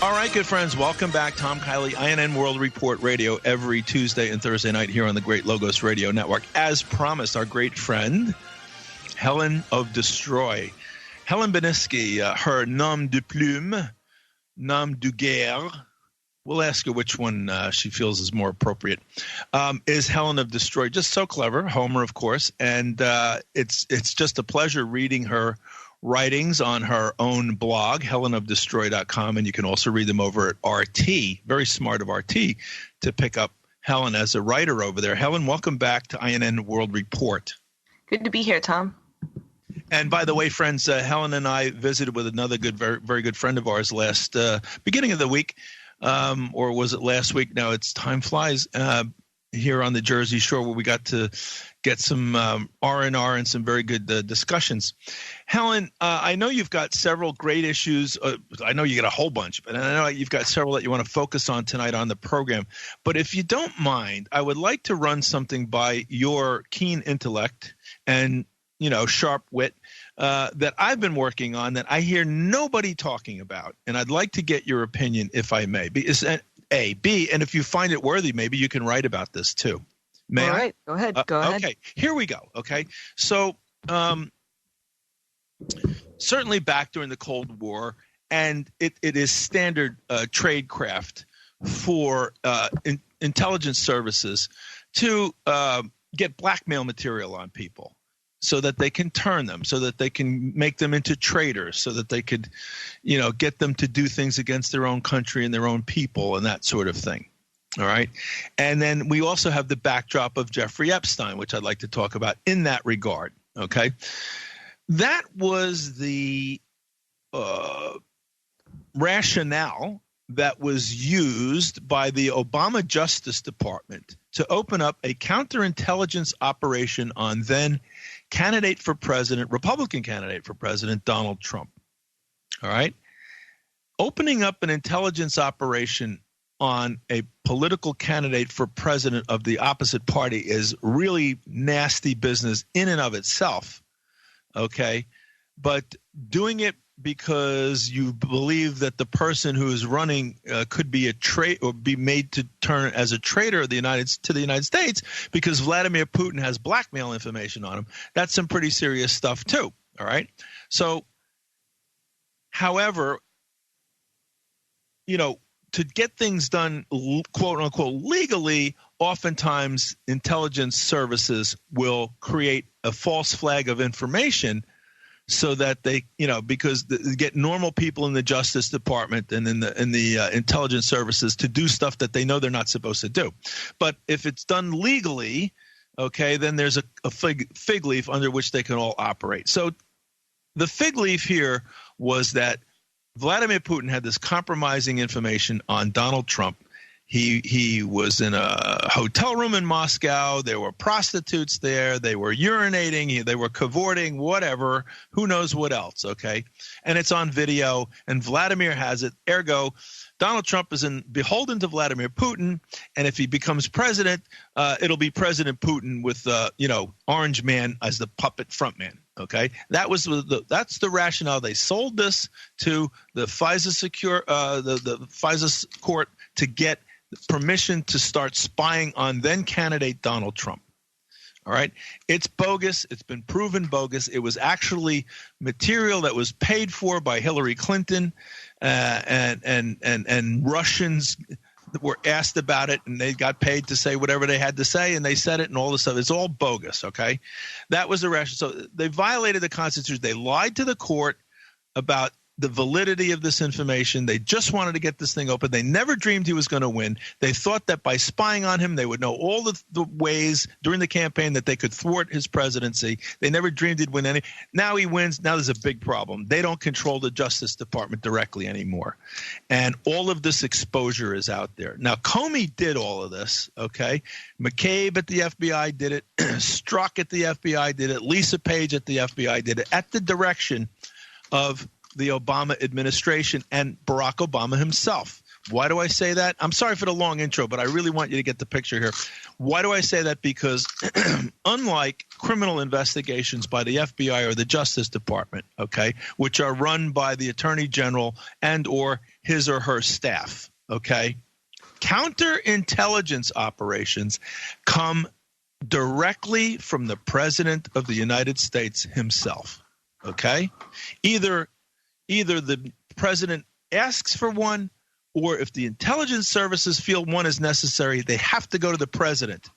All right, good friends, welcome back. Tom Kiely, INN World Report Radio, every Tuesday and Thursday night here on the Great Logos Radio Network. As promised, our great friend, Helen of desTroy. Helen Beniski, her nom de plume, nom de guerre, we'll ask her which one she feels is more appropriate, is Helen of desTroy. Just so clever, Homer, of course, and it's just a pleasure reading her writings on her own blog, helenofdestroy.com, and you can also read them over at RT. Very smart of RT to pick up Helen as a writer over there. Helen, welcome back to INN World Report. Good to be here, Tom. And by the way, friends, Helen and I visited with another good, very, very good friend of ours last beginning of the week, or was it last week? No, it's time flies. Here on the Jersey Shore, where we got to get some R&R and some very good discussions. Helen, I know you've got several great issues. I know you got a whole bunch, but I know you've got several that you want to focus on tonight on the program. But if you don't mind, I would like to run something by your keen intellect and, sharp wit that I've been working on that I hear nobody talking about. And I'd like to get your opinion, if I may. A. B, and if you find it worthy, maybe you can write about this too. May I? All right, go ahead. Go ahead. Okay, here we go. Okay, so certainly back during the Cold War, and it is standard tradecraft for intelligence services to get blackmail material on people, so that they can turn them, so that they can make them into traitors, so that they could, get them to do things against their own country and their own people and that sort of thing. All right. And then we also have the backdrop of Jeffrey Epstein, which I'd like to talk about in that regard. Okay. That was the rationale that was used by the Obama Justice Department to open up a counterintelligence operation on then Republican candidate for president, Donald Trump. All right. Opening up an intelligence operation on a political candidate for president of the opposite party is really nasty business in and of itself. Okay. But doing it because you believe that the person who is running could be a or be made to turn as a traitor to the United States because Vladimir Putin has blackmail information on him. That's some pretty serious stuff too. All right. So, however, to get things done, quote unquote, legally, oftentimes intelligence services will create a false flag of information so that they, because they get normal people in the Justice Department and in the intelligence services to do stuff that they know they're not supposed to do. But if it's done legally, okay, then there's a fig leaf under which they can all operate. So the fig leaf here was that Vladimir Putin had this compromising information on Donald Trump. He was in a hotel room in Moscow. There were prostitutes there. They were urinating. They were cavorting, whatever. Who knows what else, okay? And it's on video, and Vladimir has it. Ergo, Donald Trump is beholden to Vladimir Putin, and if he becomes president, it'll be President Putin with, Orange Man as the puppet front man. Okay, that's the rationale. They sold this to the the FISA court to get permission to start spying on then candidate Donald Trump. All right, it's bogus. It's been proven bogus. It was actually material that was paid for by Hillary Clinton, and Russians were asked about it, and they got paid to say whatever they had to say, and they said it, and all this stuff. It's all bogus, okay? That was the rationale. So they violated the Constitution. They lied to the court about the validity of this information. They just wanted to get this thing open. They never dreamed he was going to win. They thought that by spying on him, they would know all the ways during the campaign that they could thwart his presidency. They never dreamed he'd win any. Now he wins. Now there's a big problem. They don't control the Justice Department directly anymore. And all of this exposure is out there. Now, Comey did all of this, okay? McCabe at the FBI did it. Strzok at the FBI did it. Lisa Page at the FBI did it at the direction of the Obama administration and Barack Obama himself. Why do I say that? I'm sorry for the long intro, but I really want you to get the picture here. Why do I say that? Because unlike criminal investigations by the FBI or the Justice Department, okay, which are run by the Attorney General and or his or her staff, okay, counterintelligence operations come directly from the President of the United States himself, okay? Either the president asks for one, or if the intelligence services feel one is necessary, they have to go to the president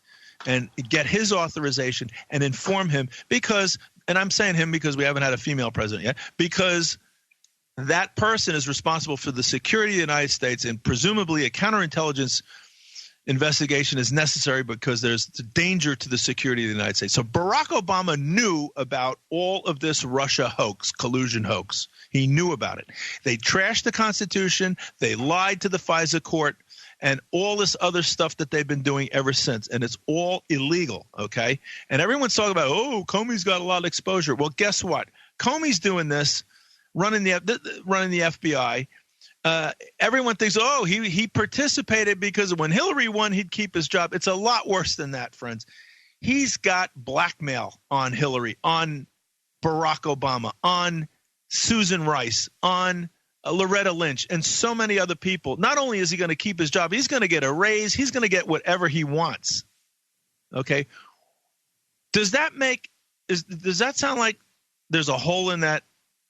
and get his authorization and inform him because, and I'm saying him because we haven't had a female president yet, because that person is responsible for the security of the United States, and presumably a counterintelligence investigation is necessary because there's danger to the security of the United States. So Barack Obama knew about all of this Russia hoax, collusion hoax. He knew about it. They trashed the Constitution. They lied to the FISA court and all this other stuff that they've been doing ever since. And it's all illegal, okay? And everyone's talking about, oh, Comey's got a lot of exposure. Well, guess what? Comey's doing this, running the FBI. Everyone thinks, oh, he participated because when Hillary won, he'd keep his job. It's a lot worse than that, friends. He's got blackmail on Hillary, on Barack Obama, on Susan Rice, on Loretta Lynch, and so many other people. Not only is he going to keep his job, he's going to get a raise. He's going to get whatever he wants. Okay. Does that sound like there's a hole in that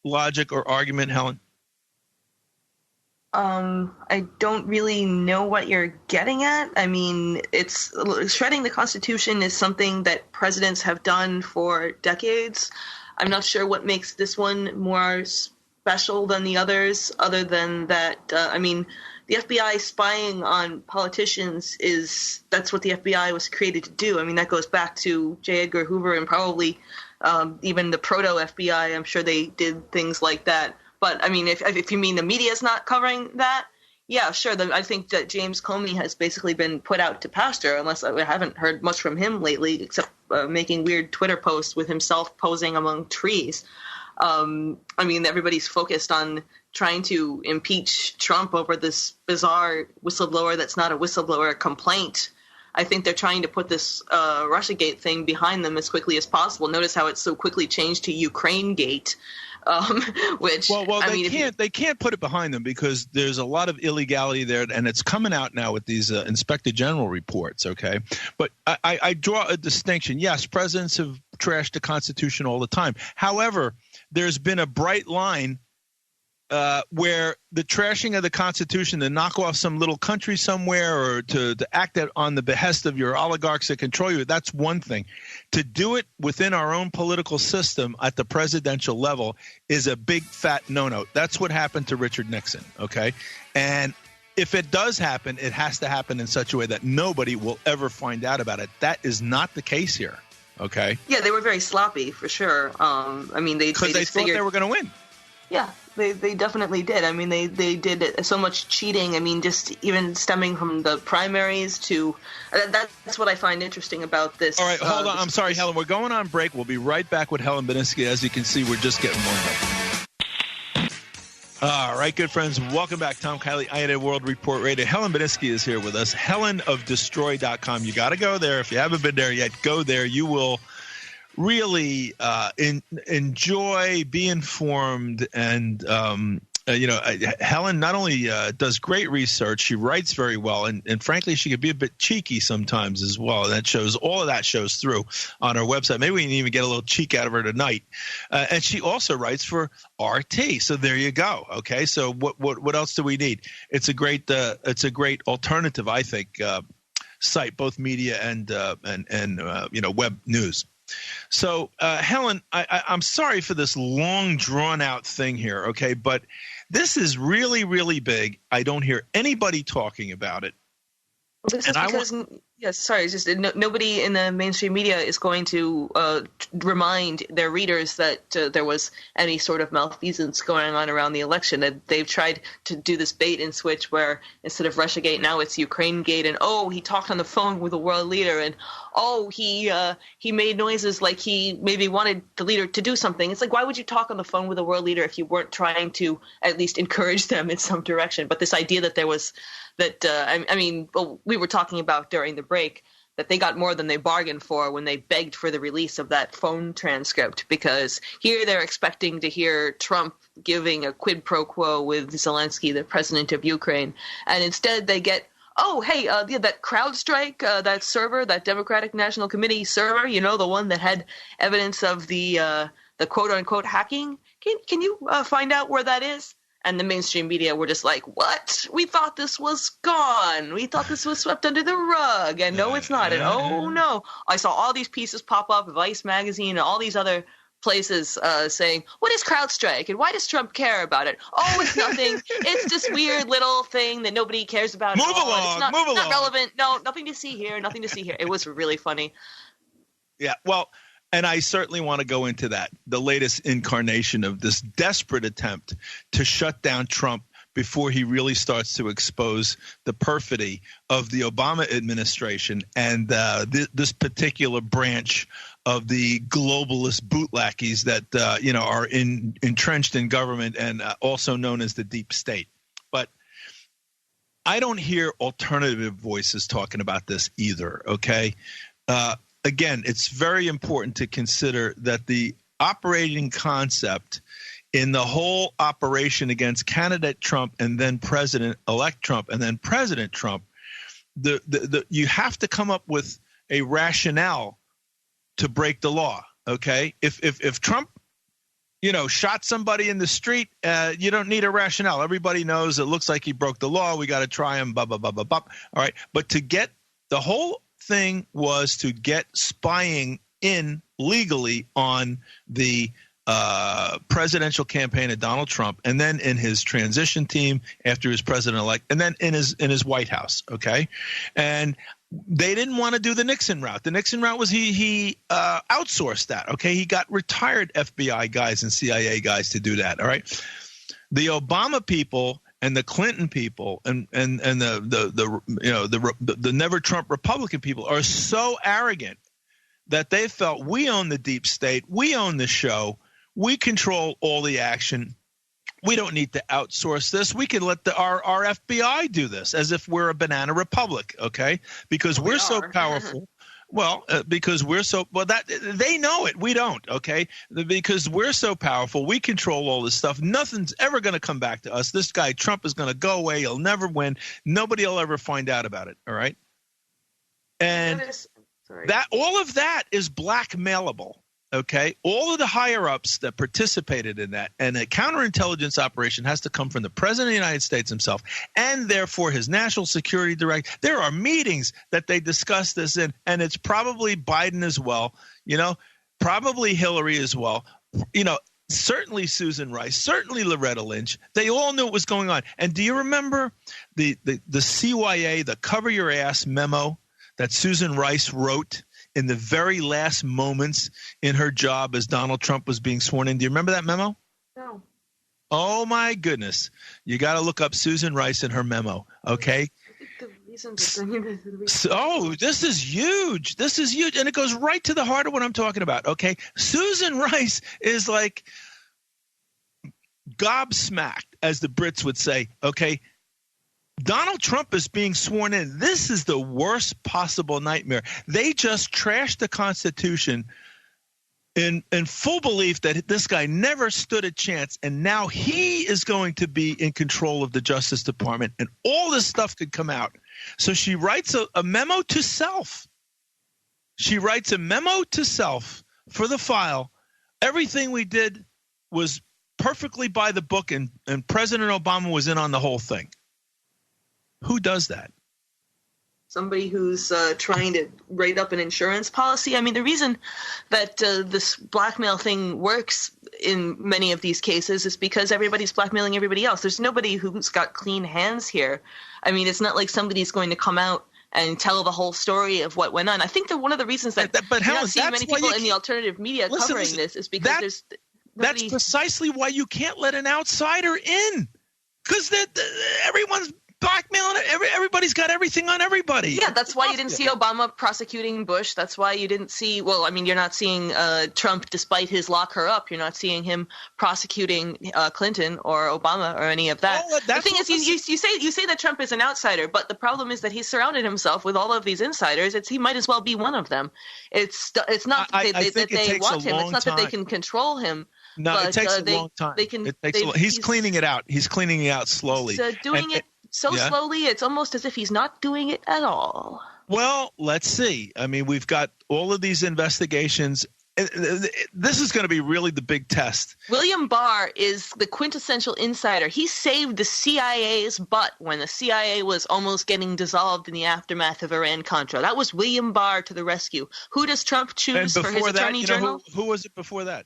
logic or argument, Helen? I don't really know what you're getting at. I mean, it's shredding the Constitution is something that presidents have done for decades. I'm not sure what makes this one more special than the others, other than that, I mean, the FBI spying on politicians that's what the FBI was created to do. I mean, that goes back to J. Edgar Hoover and probably even the proto-FBI. I'm sure they did things like that. But, I mean, if you mean the media is not covering that, yeah, sure. I think that James Comey has basically been put out to pasture, unless I haven't heard much from him lately, except making weird Twitter posts with himself posing among trees. I mean, everybody's focused on trying to impeach Trump over this bizarre whistleblower that's not a whistleblower complaint. I think they're trying to put this Russiagate thing behind them as quickly as possible. Notice how it's so quickly changed to Ukraine-gate. Which they can't put it behind them because there's a lot of illegality there, and it's coming out now with these Inspector General reports. Okay, but I draw a distinction. Yes, presidents have trashed the Constitution all the time. However, there's been a bright line where the trashing of the Constitution to knock off some little country somewhere or to act on the behest of your oligarchs that control you, that's one thing. To do it within our own political system at the presidential level is a big fat no-no. That's what happened to Richard Nixon, okay? And if it does happen, it has to happen in such a way that nobody will ever find out about it. That is not the case here, okay? Yeah, they were very sloppy, for sure. I mean, they thought they were going to win. Yeah, they definitely did. I mean, they did so much cheating. I mean, just even stemming from the primaries to that's what I find interesting about this. All right, hold on. I'm sorry, Helen. We're going on break. We'll be right back with Helen Beniski. As you can see, we're just getting warmed up. All right, good friends. Welcome back. Tom Kiely, INA World Report Radio. Helen Beniski is here with us. Helen of desTroy.com. You got to go there. If you haven't been there yet, go there. You will really enjoy, be informed, and Helen not only does great research, she writes very well, and frankly, she could be a bit cheeky sometimes as well. And all of that shows through on our website. Maybe we can even get a little cheek out of her tonight. And she also writes for RT. So there you go. Okay, so what else do we need? It's a great alternative, I think, site, both media and web news. So, Helen, I'm sorry for this long, drawn-out thing here, okay? But this is really, really big. I don't hear anybody talking about it. Well, this is because it's just nobody in the mainstream media is going to remind their readers that there was any sort of malfeasance going on around the election. And they've tried to do this bait and switch where instead of Russiagate, now it's Ukraine-gate, and he talked on the phone with a world leader, and he made noises like he maybe wanted the leader to do something. It's like, why would you talk on the phone with a world leader if you weren't trying to at least encourage them in some direction? But this idea that there was we were talking about during the break that they got more than they bargained for when they begged for the release of that phone transcript, because here they're expecting to hear Trump giving a quid pro quo with Zelensky, the president of Ukraine, and instead they get, oh, hey, that CrowdStrike, that server, that Democratic National Committee server, the one that had evidence of the quote-unquote hacking, can you find out where that is? And the mainstream media were just like, what? We thought this was gone. We thought this was swept under the rug. And no, it's not. And oh, no. I saw all these pieces pop up, Vice magazine and all these other places saying, what is CrowdStrike? And why does Trump care about it? Oh, it's nothing. It's this weird little thing that nobody cares about. Move along. It's not relevant. No, nothing to see here. Nothing to see here. It was really funny. Yeah, well, and I certainly want to go into that, the latest incarnation of this desperate attempt to shut down Trump before he really starts to expose the perfidy of the Obama administration and this particular branch of the globalist bootlackeys that are entrenched in government and also known as the deep state. But I don't hear alternative voices talking about this either, okay? Again, it's very important to consider that the operating concept in the whole operation against candidate Trump and then President-elect Trump and then President Trump, you have to come up with a rationale to break the law, okay? If Trump, shot somebody in the street, you don't need a rationale. Everybody knows it looks like he broke the law. We got to try him, blah, blah, blah, blah, blah. All right, but to get the whole thing was to get spying in legally on the presidential campaign of Donald Trump, and then in his transition team after he was president-elect, and then in his White House, okay? And they didn't want to do the Nixon route. The Nixon route was he outsourced that, okay? He got retired FBI guys and CIA guys to do that, all right? The Obama people and the Clinton people and the never Trump Republican people are so arrogant that they felt we own the deep state, we own the show, we control all the action. We don't need to outsource this. We can let our FBI do this as if we're a banana republic, okay? Because we're so powerful. Well, because we're so – well, that they know it. We don't, okay? Because we're so powerful. We control all this stuff. Nothing's ever going to come back to us. This guy Trump is going to go away. He'll never win. Nobody will ever find out about it, all right? And all of that is blackmailable, okay? All of the higher-ups that participated in that, and a counterintelligence operation has to come from the President of the United States himself, and therefore his national security director. There are meetings that they discuss this in, and it's probably Biden as well, probably Hillary as well, certainly Susan Rice, certainly Loretta Lynch. They all knew what was going on. And do you remember the CYA, the cover your ass memo that Susan Rice wrote in the very last moments in her job as Donald Trump was being sworn in? Do you remember that memo? No. Oh, my goodness. You got to look up Susan Rice and her memo, okay? So this is huge. This is huge. And it goes right to the heart of what I'm talking about, okay? Susan Rice is like gobsmacked, as the Brits would say, okay? Donald Trump is being sworn in. This is the worst possible nightmare. They just trashed the Constitution in full belief that this guy never stood a chance, and now he is going to be in control of the Justice Department, and all this stuff could come out. So she writes a memo to self. She writes a memo to self for the file. Everything we did was perfectly by the book, and President Obama was in on the whole thing. Who does that? Somebody who's trying to write up an insurance policy. I mean, the reason that this blackmail thing works in many of these cases is because everybody's blackmailing everybody else. There's nobody who's got clean hands here. I mean, it's not like somebody's going to come out and tell the whole story of what went on. I think that one of the reasons that but you're Helen, not seeing many people in the alternative media covering this is because that's precisely why you can't let an outsider in, because everyone's blackmailing it. Everybody everybody's got everything on everybody. Yeah, that's why you didn't see Obama prosecuting Bush. That's why you didn't see, well, I mean, you're not seeing Trump, despite his lock her up, you're not seeing him prosecuting Clinton or Obama or any of that. Well, the thing is, you say that Trump is an outsider, but the problem is that he's surrounded himself with all of these insiders. He might as well be one of them. It's not that they want him. It's not that they can control him. No, but, it takes a long time. He's cleaning it out. He's cleaning it out slowly. Doing it slowly, it's almost as if he's not doing it at all. Well, let's see. I mean, we've got all of these investigations. This is going to be really the big test. William Barr is the quintessential insider. He saved the CIA's butt when the CIA was almost getting dissolved in the aftermath of Iran-Contra. That was William Barr to the rescue. Who does Trump choose for his attorney general? Who was it before that?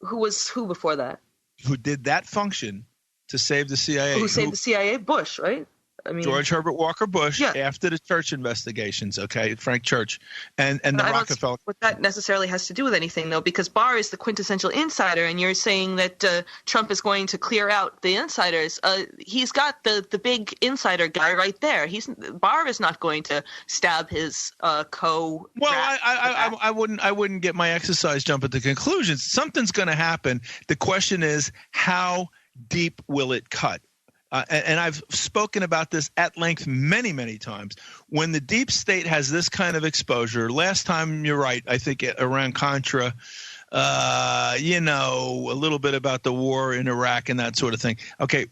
Who before that? Who did that function to save the CIA? Who saved the CIA? Bush, right? I mean, George Herbert Walker Bush, after the church investigations, Frank Church, and the Rockefeller. What that necessarily has to do with anything, though, because Barr is the quintessential insider, and you're saying that Trump is going to clear out the insiders. He's got the big insider guy right there. Barr is not going to stab his co. Well, I wouldn't get my exercise jump at the conclusions. Something's going to happen. The question is, how deep will it cut? And I've spoken about this at length many, many times. When the deep state has this kind of exposure, last time, you're right, I think Iran-Contra, a little bit about the war in Iraq and that sort of thing. Okay,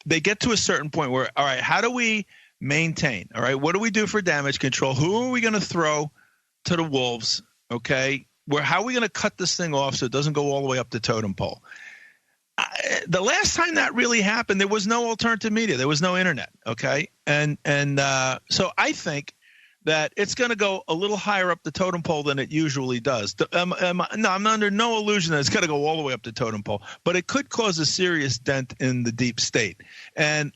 they get to a certain point where, all right, how do we maintain? All right, what do we do for damage control? Who are we going to throw to the wolves? Okay, how are we going to cut this thing off so it doesn't go all the way up the totem pole? The last time that really happened, there was no alternative media. There was no internet, okay? And so I think that it's going to go a little higher up the totem pole than it usually does. I'm under no illusion that it's going to go all the way up the totem pole, but it could cause a serious dent in the deep state. And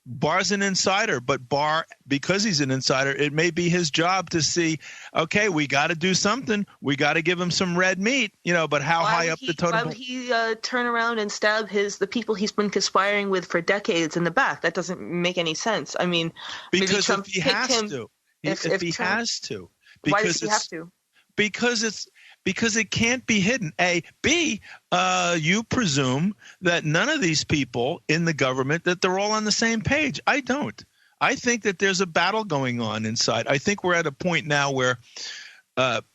Barr's an insider, but Barr, because he's an insider, it may be his job to see, okay, we got to do something. We got to give him some red meat, but how high up the totem pole? Why would he turn around and stab the people he's been conspiring with for decades in the back? That doesn't make any sense. I mean, because if he has to. If he has to. Why does he have to? Because it can't be hidden. B, you presume that none of these people in the government, that they're all on the same page. I don't. I think that there's a battle going on inside. I think we're at a point now where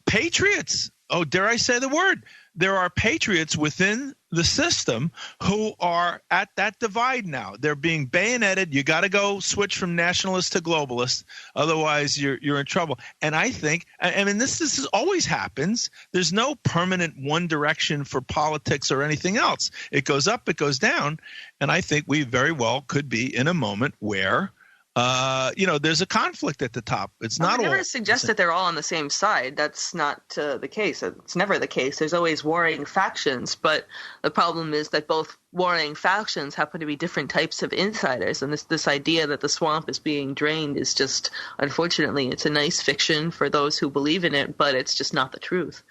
patriots, dare I say the word, there are patriots within the system who are at that divide now. They're being bayoneted. You got to go switch from nationalist to globalist. Otherwise, you're in trouble. And I think, this always happens. There's no permanent one direction for politics or anything else. It goes up, it goes down. And I think we very well could be in a moment where there's a conflict at the top. I never suggest that they're all on the same side. That's not the case. It's never the case. There's always warring factions, but the problem is that both warring factions happen to be different types of insiders, and this idea that the swamp is being drained is just, unfortunately, it's a nice fiction for those who believe in it, but it's just not the truth.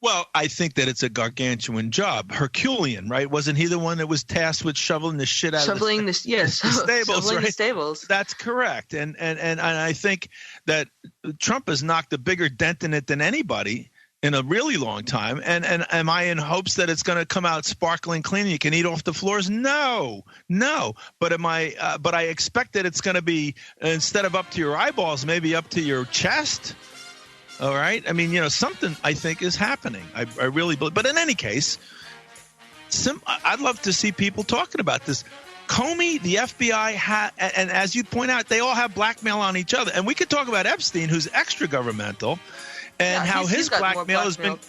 Well, I think that it's a gargantuan job. Herculean, right? Wasn't he the one that was tasked with shoveling the shit out of the stables? The stables. That's correct. And I think that Trump has knocked a bigger dent in it than anybody in a really long time. And am I in hopes that it's going to come out sparkling clean? You can eat off the floors? No. But but I expect that it's going to be, instead of up to your eyeballs, maybe up to your chest. All right. I mean, something I think is happening. I really believe. But in any case, I'd love to see people talking about this. Comey, the FBI, and as you point out, they all have blackmail on each other. And we could talk about Epstein, who's extra governmental, and how his blackmail has been.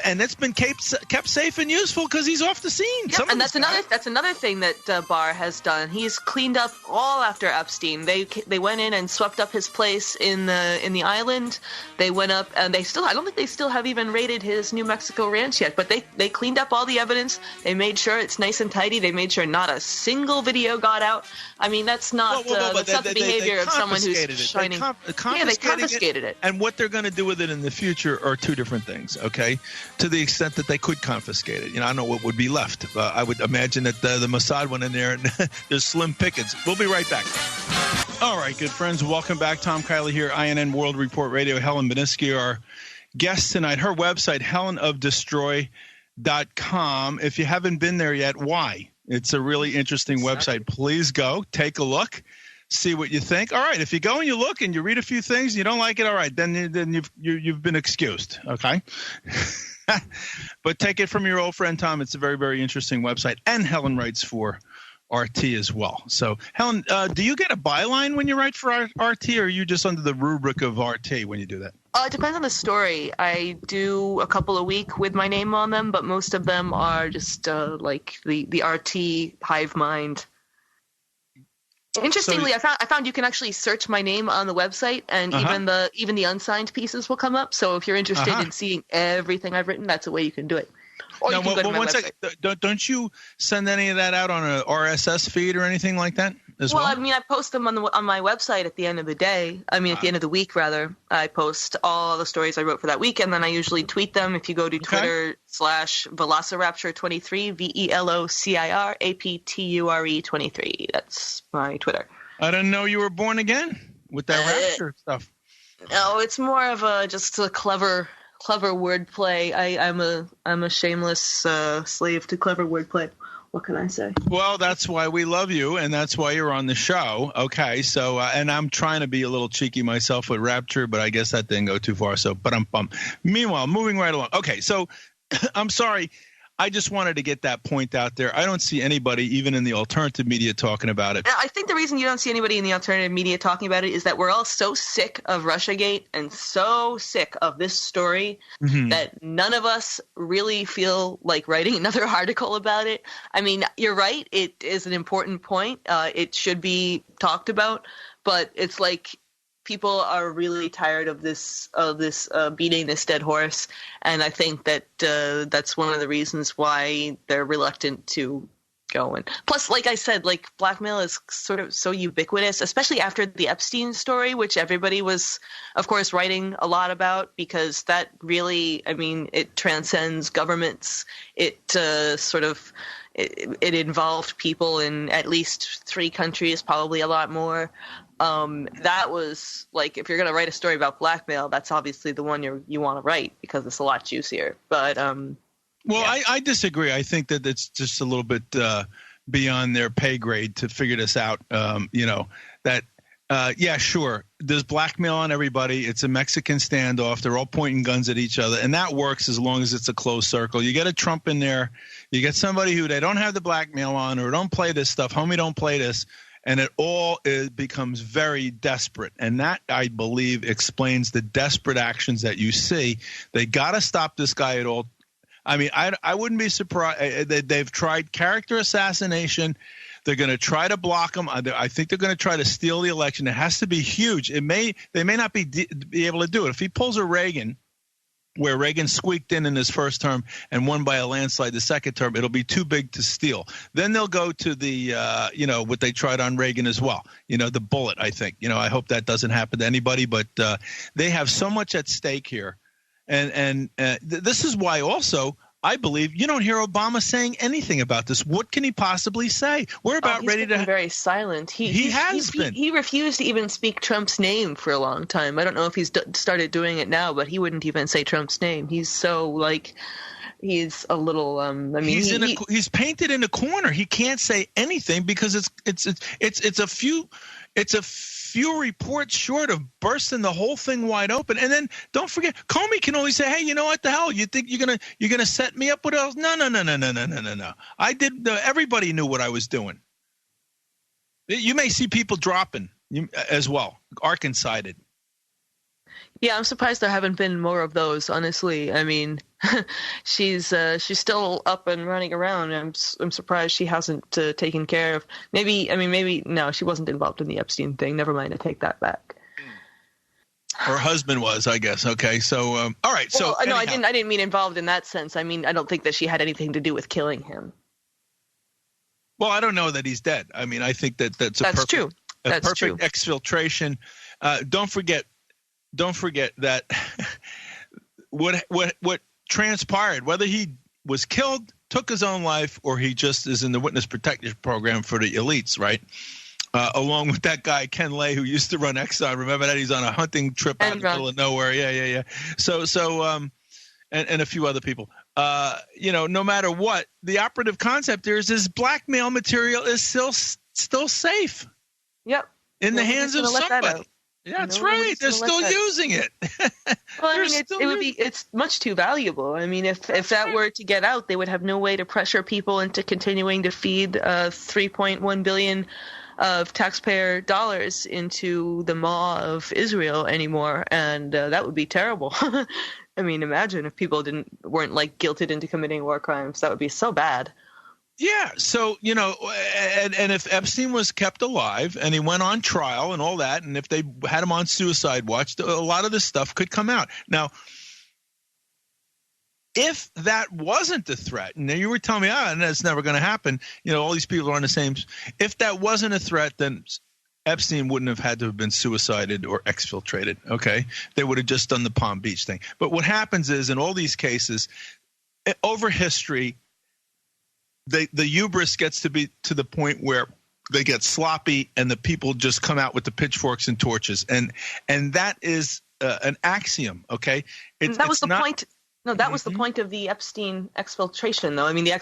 And it's been kept safe and useful because he's off the scene. Yeah, and that's another thing that Barr has done. He's cleaned up all after Epstein. They went in and swept up his place in the island. They went up and I don't think they still have even raided his New Mexico ranch yet. But they cleaned up all the evidence. They made sure it's nice and tidy. They made sure not a single video got out. I mean, that's not the behavior of someone who's shining. They confiscated it. And what they're going to do with it in the future are two different things. Okay. To the extent that they could confiscate it. I don't know what would be left. I would imagine that the Mossad went in there and there's slim pickings. We'll be right back. All right, good friends. Welcome back. Tom Kiely here, INN World Report Radio. Helen Beniski, our guest tonight. Her website, helenofdestroy.com. If you haven't been there yet, why? It's a really interesting website. Please go, take a look, see what you think. All right, if you go and you look and you read a few things, you don't like it, all right, then you've been excused, okay? But take it from your old friend Tom. It's a very, very interesting website. And Helen writes for RT as well. So, Helen, do you get a byline when you write for RT, or are you just under the rubric of RT when you do that? It depends on the story. I do a couple a week with my name on them, but most of them are just like the RT hive mind. Interestingly, I found you can actually search my name on the website, and even the unsigned pieces will come up. So if you're interested in seeing everything I've written, that's a way you can do it. Or you can go to my website. Don't you send any of that out on an RSS feed or anything like that as well? Well, I mean, I post them on my website at the end of the day. I mean, at the end of the week, rather. I post all the stories I wrote for that week, and then I usually tweet them. If you go to Twitter /Velocirapture23, VELOCIRAPTURE23. That's my Twitter. I didn't know you were born again with that rapture stuff. No, it's more of just a clever wordplay. I'm a shameless slave to clever wordplay. What can I say? Well, that's why we love you, and that's why you're on the show. Okay, so and I'm trying to be a little cheeky myself with Rapture, but I guess that didn't go too far. So, but I'm bummed. Meanwhile, moving right along. Okay, so I'm sorry. I just wanted to get that point out there. I don't see anybody, even in the alternative media, talking about it. I think the reason you don't see anybody in the alternative media talking about it is that we're all so sick of Russiagate and so sick of this story that none of us really feel like writing another article about it. I mean, you're right. It is an important point. It should be talked about, but it's like people are really tired of this beating this dead horse, and I think that that's one of the reasons why they're reluctant to go. And plus, like I said, like blackmail is sort of so ubiquitous, especially after the Epstein story, which everybody was, of course, writing a lot about, because that really, I mean, it transcends governments. It it involved people in at least 3 countries, probably a lot more. That was like, if you're going to write a story about blackmail, that's obviously the one you want to write, because it's a lot juicier. But I disagree. I think that it's just a little bit beyond their pay grade to figure this out. Sure, there's blackmail on everybody. It's a Mexican standoff. They're all pointing guns at each other, and that works as long as it's a closed circle. You get a Trump in there, you get somebody who they don't have the blackmail on, or don't play this stuff. Homie, don't play this. And it becomes very desperate. And that, I believe, explains the desperate actions that you see. They got to stop this guy at all. I mean, I wouldn't be surprised. They've tried character assassination. They're going to try to block him. I think they're going to try to steal the election. It has to be huge. They may not be able to do it. If he pulls a Reagan, where Reagan squeaked in his first term and won by a landslide the second term, it'll be too big to steal. Then they'll go to the, what they tried on Reagan as well, the bullet, I think. I hope that doesn't happen to anybody, but they have so much at stake here. And this is why also I believe you don't hear Obama saying anything about this. What can he possibly say? We're about ready to – He's been very silent. He has been. He refused to even speak Trump's name for a long time. I don't know if he's started doing it now, but he wouldn't even say Trump's name. He's so he's a little he's painted in a corner. He can't say anything because it's a few reports short of bursting the whole thing wide open. And then don't forget, Comey can always say, "Hey, you know what the hell? You think you're gonna set me up with else?" No. I did. Everybody knew what I was doing. You may see people dropping as well. Arkansas did. Yeah, I'm surprised there haven't been more of those. Honestly, I mean, she's still up and running around. I'm surprised she hasn't taken care of. Maybe no, she wasn't involved in the Epstein thing. Never mind, I take that back. Her husband was, I guess. Okay, so all right. So no, I didn't mean involved in that sense. I mean, I don't think that she had anything to do with killing him. Well, I don't know that he's dead. I mean, I think that's true. That's perfect true. Exfiltration. Don't forget that what transpired, whether he was killed, took his own life, or he just is in the witness protection program for the elites, right? along with that guy Ken Lay who used to run Exxon. Remember that? He's on a hunting trip out in the middle of nowhere. Yeah. So and a few other people. No matter what, the operative concept there is blackmail material is still safe. Yep. In the hands of somebody. Yeah, that's right. They're still using it. Well, I mean, it's much too valuable. I mean, if that were to get out, they would have no way to pressure people into continuing to feed 3.1 billion of taxpayer dollars into the maw of Israel anymore, and that would be terrible. I mean, imagine if people weren't like guilted into committing war crimes. That would be so bad. Yeah. So, and if Epstein was kept alive and he went on trial and all that, and if they had him on suicide watch, a lot of this stuff could come out. Now, if that wasn't the threat, and you were telling me, that's never going to happen. All these people are on the same. If that wasn't a threat, then Epstein wouldn't have had to have been suicided or exfiltrated. Okay. They would have just done the Palm Beach thing. But what happens is in all these cases over history, the hubris gets to be to the point where they get sloppy and the people just come out with the pitchforks and torches. And that is an axiom. Okay. That was the point. No, that was the point of the Epstein exfiltration, though. I mean, the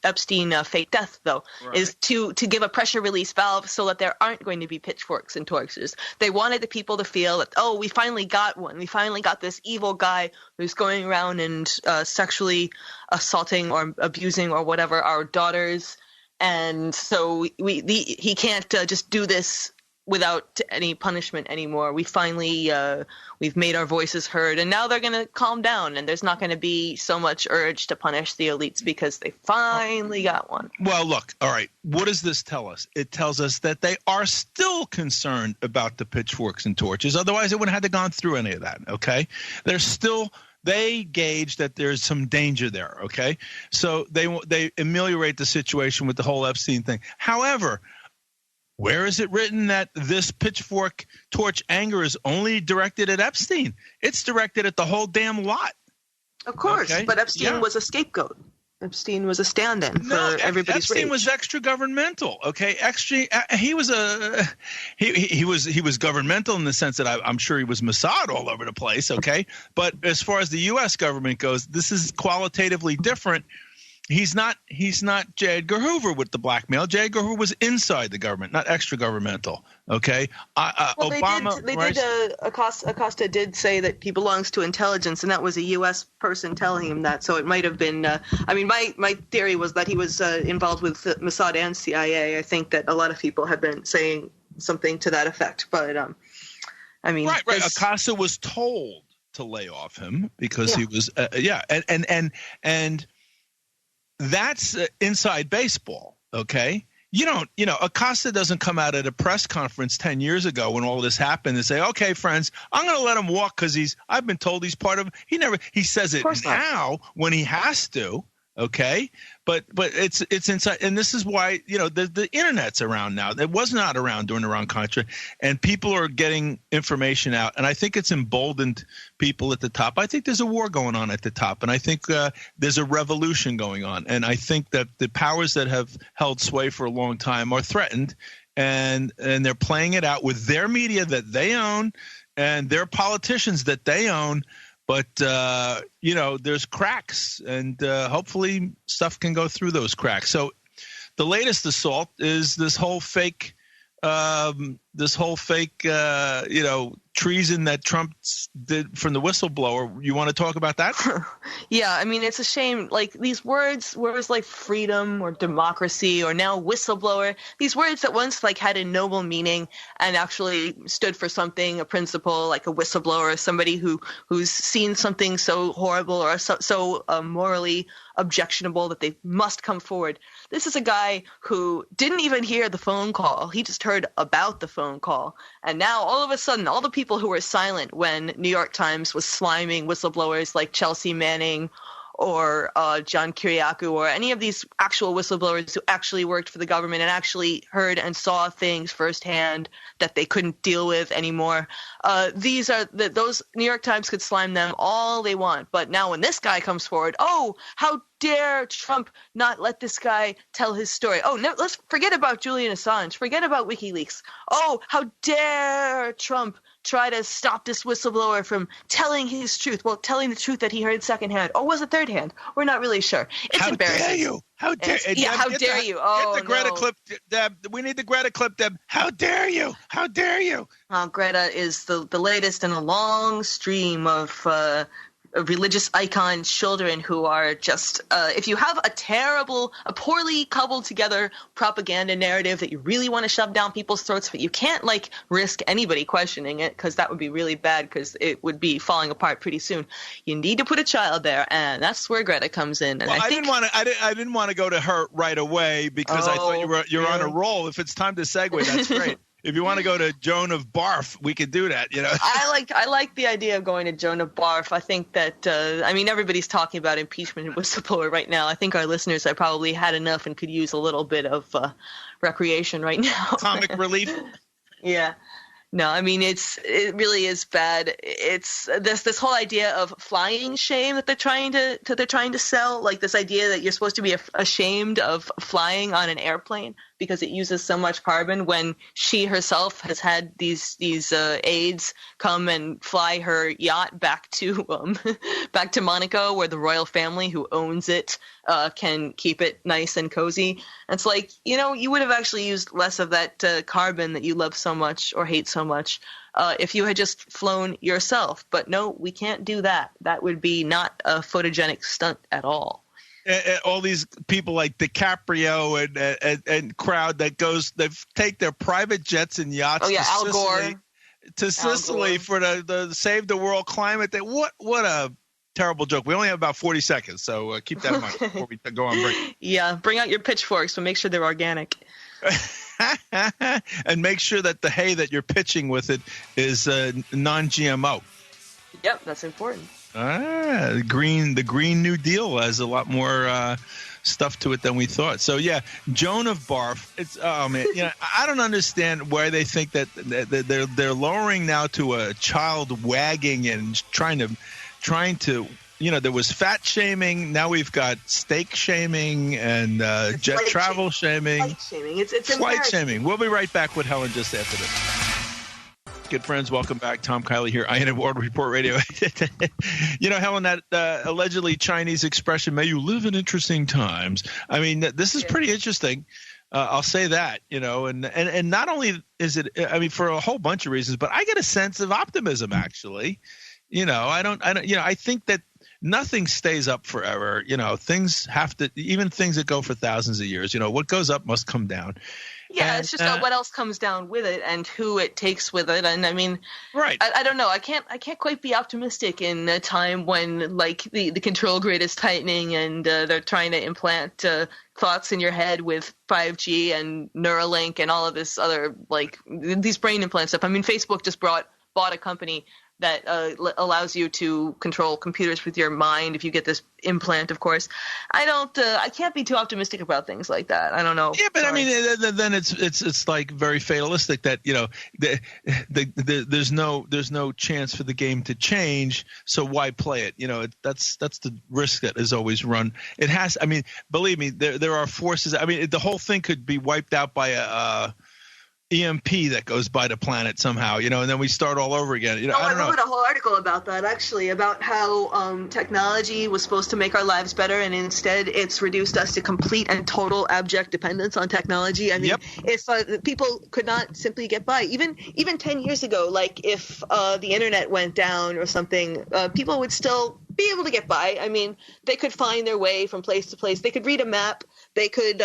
Epstein fake death, though, is to give a pressure release valve so that there aren't going to be pitchforks and torches. They wanted the people to feel that, we finally got one. We finally got this evil guy who's going around and sexually assaulting or abusing or whatever our daughters, and so he can't just do this without any punishment anymore. We finally we've made our voices heard, and now they're going to calm down, and there's not going to be so much urge to punish the elites because they finally got one. Well, look, all right, what does this tell us? It tells us that they are still concerned about the pitchforks and torches. Otherwise, it wouldn't have gone through any of that, okay? They gauge that there's some danger there, okay? So they ameliorate the situation with the whole Epstein thing. However, where is it written that this pitchfork torch anger is only directed at Epstein? It's directed at the whole damn lot. Of course, okay? But Epstein was a scapegoat. Epstein was a stand-in for everybody's Epstein rage. Was extra governmental. Okay, he was governmental in the sense that I'm sure he was Mossad all over the place. Okay, but as far as the U.S. government goes, this is qualitatively different. He's not J. Edgar Hoover with the blackmail. J. Edgar Hoover was inside the government, not extra governmental. Okay. Obama. Acosta did say that he belongs to intelligence, and that was a U.S. person telling him that. So it might have been. My theory was that he was involved with Mossad and CIA. I think that a lot of people have been saying something to that effect. But right. Acosta was told to lay off him because he was and. That's inside baseball, okay? Acosta doesn't come out at a press conference 10 years ago when all this happened and say, okay, friends, I'm going to let him walk because I've been told he's part of – he says it now when he has to, okay? But it's inside – and this is why, the Internet's around now. It was not around during Iran-Contra, and people are getting information out. And I think it's emboldened people at the top. I think there's a war going on at the top, and I think there's a revolution going on. And I think that the powers that have held sway for a long time are threatened, and they're playing it out with their media that they own and their politicians that they own. But, there's cracks, and hopefully stuff can go through those cracks. So the latest assault is this whole fake treason that Trump did from the whistleblower. You want to talk about that? Yeah, I mean, it's a shame. Like these words like freedom or democracy or now whistleblower, these words that once had a noble meaning and actually stood for something, a principle, like a whistleblower, somebody who's seen something so horrible or so morally objectionable that they must come forward. This is a guy who didn't even hear the phone call. He just heard about the phone call. And now all of a sudden, all the people who were silent when New York Times was sliming whistleblowers like Chelsea Manning or John Kiriakou or any of these actual whistleblowers who actually worked for the government and actually heard and saw things firsthand that they couldn't deal with anymore. Those New York Times could slime them all they want. But now when this guy comes forward, how dare Trump not let this guy tell his story? Oh, no, let's forget about Julian Assange. Forget about WikiLeaks. Oh, how dare Trump try to stop this whistleblower from telling his truth. Well, telling the truth that he heard secondhand. Or was it third hand? We're not really sure. It's embarrassing. How dare you? How dare you? Yeah, how dare you? Oh, get the Greta no. clip, Deb. We need the Greta clip, Deb. How dare you? How dare you? Greta is the latest in a long stream of religious icon children who are just if you have a poorly cobbled together propaganda narrative that you really want to shove down people's throats, but you can't risk anybody questioning it because that would be really bad because it would be falling apart pretty soon. You need to put a child there, and that's where Greta comes in. And well, I didn't want to go to her right away because I thought you were on a roll. If it's time to segue, that's great. If you want to go to Joan of Barf, we could do that, I like the idea of going to Joan of Barf. I think that everybody's talking about impeachment and whistleblower right now. I think our listeners have probably had enough and could use a little bit of recreation right now. Comic relief. Yeah. No, it really is bad. It's this whole idea of flying shame that they're trying to sell, like this idea that you're supposed to be ashamed of flying on an airplane because it uses so much carbon, when she herself has had these aides come and fly her yacht back to Monaco, where the royal family who owns it can keep it nice and cozy. And it's like, you would have actually used less of that carbon that you love so much or hate so much if you had just flown yourself. But no, we can't do that. That would be not a photogenic stunt at all. All these people like DiCaprio and crowd that take their private jets and yachts to Sicily for the save the world climate. What a terrible joke. We only have about 40 seconds, so keep that in mind before we go on break. Yeah, bring out your pitchforks, but make sure they're organic. And make sure that the hay that you're pitching with it is non-GMO. Yep, that's important. The Green New Deal has a lot more stuff to it than we thought. So yeah, Joan of Barf. It's I don't understand why they think that they're lowering now to a child wagging and trying to. There was fat shaming. Now we've got steak shaming and jet travel shaming. Flight shaming. It's flight shaming. We'll be right back with Helen just after this. Good friends, welcome back. Tom Kiely here, INN World Report Radio. Helen, that allegedly Chinese expression, may you live in interesting times. I mean, this is pretty interesting. I'll say that, and not only is it, for a whole bunch of reasons, but I get a sense of optimism, actually. I think that nothing stays up forever. Things have to, even things that go for thousands of years, what goes up must come down. Yeah, it's just what else comes down with it and who it takes with it. And right. I don't know. I can't quite be optimistic in a time when the control grid is tightening and they're trying to implant thoughts in your head with 5G and Neuralink and all of this other these brain implant stuff. Facebook just bought a company that allows you to control computers with your mind if you get this implant, of course. I can't be too optimistic about things like that. I don't know. Yeah, but then it's very fatalistic that, there's no chance for the game to change. So why play it? That's the risk that is always run. It has, believe me, there are forces. The whole thing could be wiped out by a EMP that goes by the planet somehow, and then we start all over again. I wrote a whole article about that, actually, about how technology was supposed to make our lives better, and instead it's reduced us to complete and total abject dependence on technology. If people could not simply get by, even 10 years ago, if the internet went down or something, people would still be able to get by. They could find their way from place to place. They could read a map. They could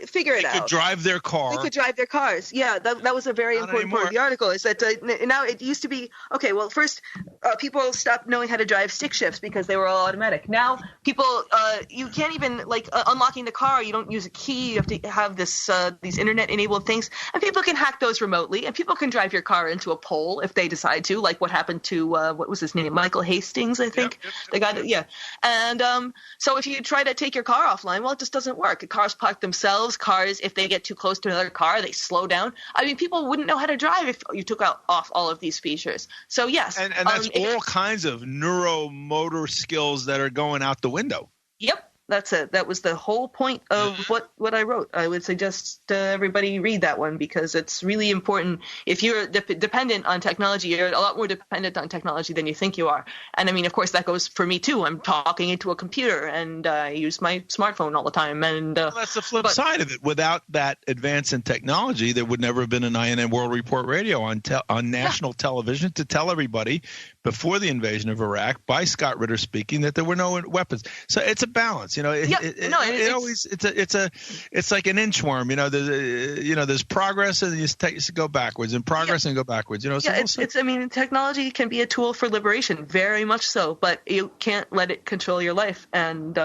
figure it out. They could drive their car. They could drive their cars. Yeah, that was a very important part of the article, is that now it used to be, okay, well, first people stopped knowing how to drive stick shifts because they were all automatic. Now people, you can't even, unlocking the car, you don't use a key. You have to have these internet-enabled things. And people can hack those remotely. And people can drive your car into a pole if they decide to, like what happened to, what was his name? Michael Hastings, I think. Yep. The guy that, yeah. And so if you try to take your car offline, well, it just doesn't work. Cars park themselves. Cars, if they get too close to another car, they slow down. People wouldn't know how to drive if you took off all of these features. So yes, and that's all kinds of neuromotor skills that are going out the window. Yep. That's it. That was the whole point of what I wrote. I would suggest everybody read that one because it's really important. If you're dependent on technology, you're a lot more dependent on technology than you think you are. And I mean, of course, that goes for me too. I'm talking into a computer and I use my smartphone all the time. And well, that's the flip side of it. Without that advance in technology, there would never have been an INN World Report Radio on national television to tell everybody before the invasion of Iraq by Scott Ritter speaking that there were no weapons. So it's a balance. You know, it's like an inchworm. You know, there's progress and you go backwards, and progress and go backwards. You know, I mean, technology can be a tool for liberation, very much so, but you can't let it control your life, and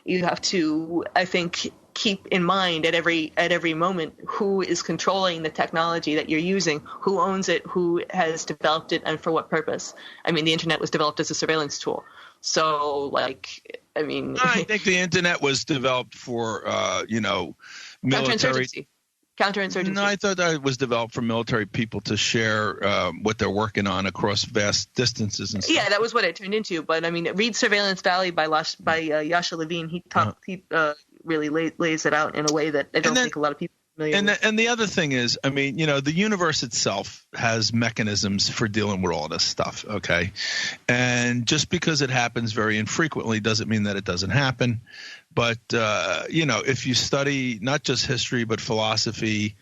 you have to, I think, keep in mind at every moment who is controlling the technology that you're using, who owns it, who has developed it, and for what purpose. I mean, the internet was developed as a surveillance tool. So, like, I mean, I think the internet was developed for, military. Counterinsurgency. No, I thought that it was developed for military people to share what they're working on across vast distances and stuff. Yeah, that was what it turned into. But I mean, read Surveillance Valley by Yasha Levine. He really lays it out in a way that I don't think a lot of people. And the other thing is, I mean, you know, the universe itself has mechanisms for dealing with all this stuff, okay? And just because it happens very infrequently doesn't mean that it doesn't happen. But, if you study not just history but philosophy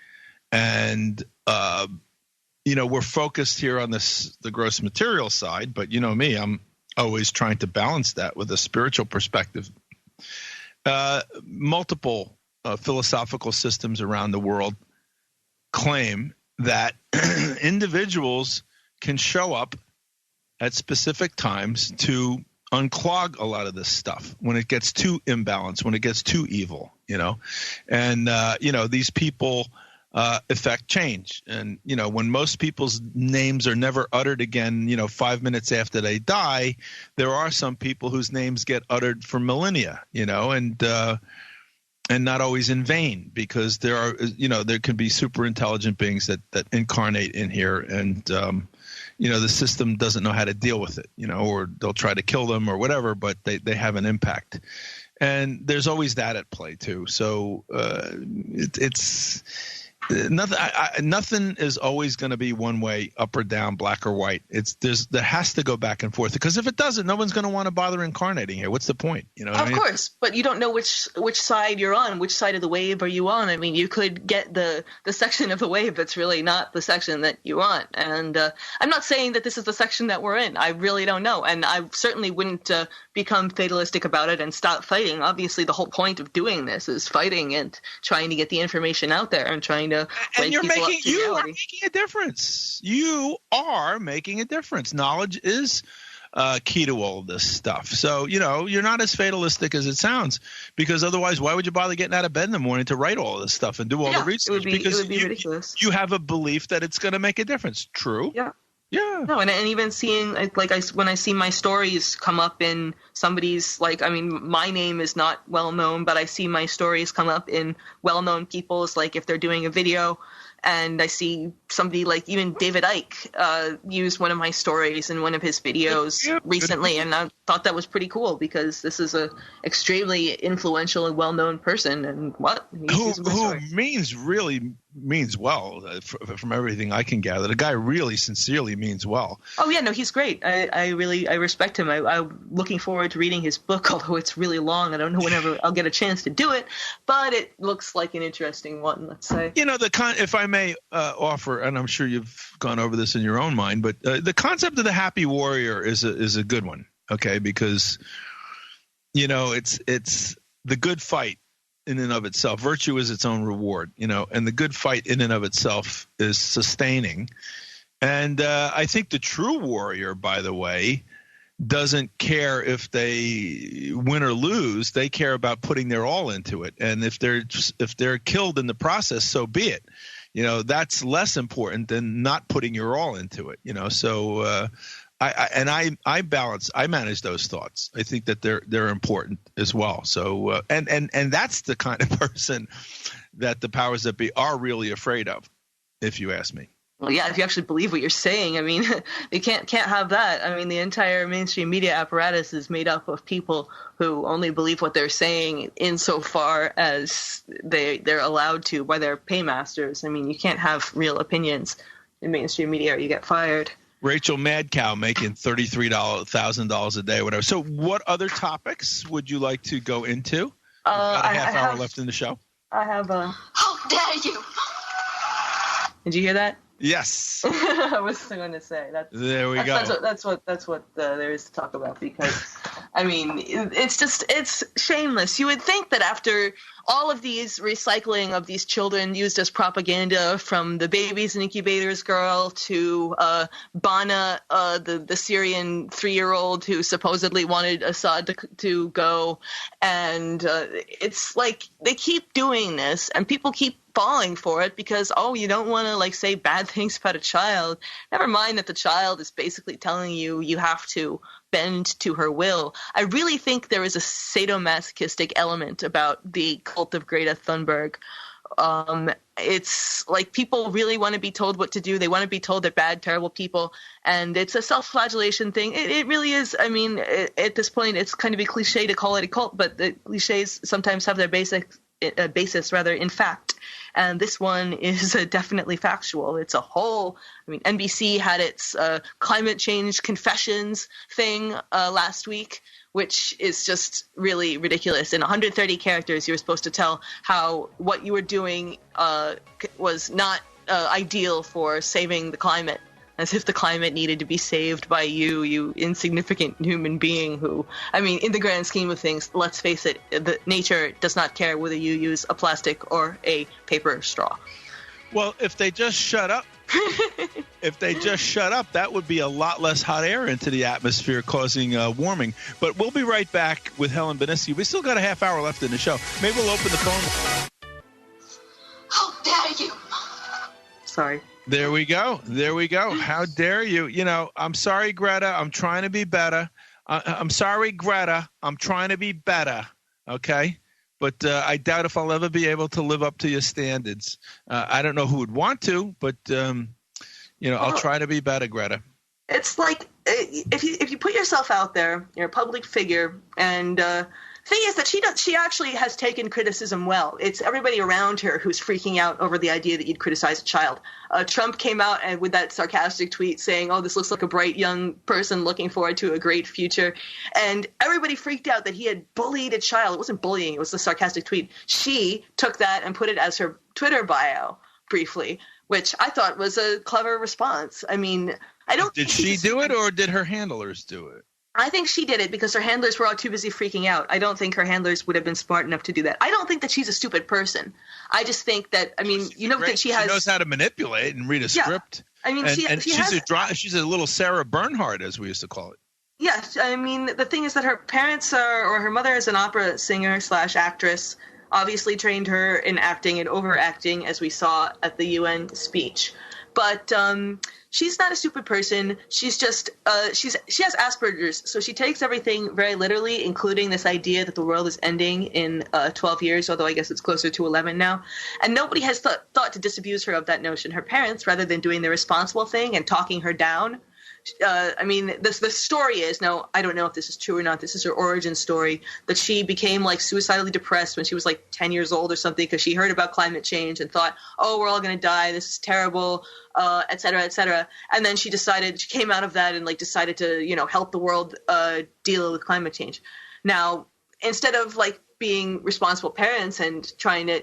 and, we're focused here on the gross material side, but you know me, I'm always trying to balance that with a spiritual perspective. Multiple philosophical systems around the world claim that individuals can show up at specific times to unclog a lot of this stuff when it gets too imbalanced, when it gets too evil, and these people effect change. And when most people's names are never uttered again 5 minutes after they die, there are some people whose names get uttered for millennia, and not always in vain, because there can be super intelligent beings that incarnate in here, and the system doesn't know how to deal with it, or they'll try to kill them or whatever, but they have an impact, and there's always that at play too. So it's nothing is always going to be one way, up or down, black or white. There has to go back and forth, because if it doesn't, no one's going to want to bother incarnating here. What's the point? Of course, but you don't know which side you're on. Which side of the wave are you on? I mean, you could get the section of the wave that's really not the section that you want. And I'm not saying that this is the section that we're in. I really don't know, and I certainly wouldn't become fatalistic about it and stop fighting. Obviously, the whole point of doing this is fighting and trying to get the information out there and trying to. And you are making a difference. You are making a difference. Knowledge is key to all of this stuff. So, you're not as fatalistic as it sounds, because otherwise, why would you bother getting out of bed in the morning to write all of this stuff and do all the research? It would be ridiculous. You have a belief that it's going to make a difference. True. Yeah. Yeah. No, and even seeing when I see my stories come up in somebody's, my name is not well known, but I see my stories come up in well known people's, if they're doing a video, and I see somebody like even David Icke use one of my stories in one of his videos recently, and I thought that was pretty cool, because this is a extremely influential and well known person, and who means well, from everything I can gather. The guy really sincerely means well. Oh yeah, no, he's great. I respect him. I'm looking forward to reading his book, although it's really long. I don't know whenever I'll get a chance to do it, but it looks like an interesting one, let's say. If I may offer, and I'm sure you've gone over this in your own mind, but the concept of the happy warrior is a good one, okay? Because it's the good fight in and of itself. Virtue is its own reward, and the good fight in and of itself is sustaining. And I think the true warrior, by the way, doesn't care if they win or lose. They care about putting their all into it. And if they're killed in the process, so be it. That's less important than not putting your all into it. So I manage those thoughts. I think that they're important as well. So and that's the kind of person that the powers that be are really afraid of, if you ask me. Well, yeah, if you actually believe what you're saying, I mean, you can't have that. I mean, the entire mainstream media apparatus is made up of people who only believe what they're saying insofar as they're allowed to by their paymasters. I mean, you can't have real opinions in mainstream media or you get fired. Rachel Madcow making $33,000 a day, or whatever. So what other topics would you like to go into? Got a half hour left in the show. I have a... How dare you! Did you hear that? Yes. I was going to say that. There we go. That's what there is to talk about, because, I mean, it's shameless. You would think that after all of these recycling of these children used as propaganda, from the babies and incubators girl to Bana, the Syrian 3-year-old who supposedly wanted Assad to go, and it's like they keep doing this, and people keep falling for it because, oh, you don't want to like say bad things about a child. Never mind that the child is basically telling you have to bend to her will. I really think there is a sadomasochistic element about the cult of Greta Thunberg. It's like people really want to be told what to do. They want to be told they're bad, terrible people, and it's a self-flagellation thing. It really is. I mean, at this point, it's kind of a cliche to call it a cult, but the cliches sometimes have their basis in fact. And this one is definitely factual. It's a whole, I mean, NBC had its climate change confessions thing last week, which is just really ridiculous. In 130 characters, you were supposed to tell how what you were doing was not ideal for saving the climate, as if the climate needed to be saved by you insignificant human being who, I mean, in the grand scheme of things, let's face it, the nature does not care whether you use a plastic or a paper straw. Well, if they just shut up, that would be a lot less hot air into the atmosphere, causing warming. But we'll be right back with Helen Beniski. We still got a half hour left in the show. Maybe we'll open the phone. How dare you! Sorry. There we go. How dare you? You know, I'm sorry, Greta. I'm trying to be better. I'm sorry, Greta. I'm trying to be better. Okay? But I doubt if I'll ever be able to live up to your standards. I don't know who would want to, but, I'll try to be better, Greta. It's like if you put yourself out there, you're a public figure, and thing is that she actually has taken criticism well. It's everybody around her who's freaking out over the idea that you'd criticize a child. Trump came out and with that sarcastic tweet saying, oh, this looks like a bright young person looking forward to a great future. And everybody freaked out that he had bullied a child. It wasn't bullying. It was a sarcastic tweet. She took that and put it as her Twitter bio briefly, which I thought was a clever response. I mean, I don't. Did she do it, or did her handlers do it? I think she did it because her handlers were all too busy freaking out. I don't think her handlers would have been smart enough to do that. I don't think that she's a stupid person. I just think that, I mean, you know, that she knows how to manipulate and read a script. I mean, she's a little Sarah Bernhardt, as we used to call it. Yes. I mean, the thing is that her parents or her mother is an opera singer / actress, obviously trained her in acting and overacting, as we saw at the UN speech. But she's not a stupid person. She's just she has Asperger's, so she takes everything very literally, including this idea that the world is ending in 12 years, although I guess it's closer to 11 now. And nobody has thought to disabuse her of that notion. Her parents, rather than doing the responsible thing and talking her down, I mean, the story is, now I don't know if this is true or not, this is her origin story, that she became like suicidally depressed when she was like 10 years old or something because she heard about climate change and thought, oh, we're all going to die, this is terrible, et cetera, et cetera. And then she came out of that and like decided to, you know, help the world deal with climate change. Now, instead of like being responsible parents and trying to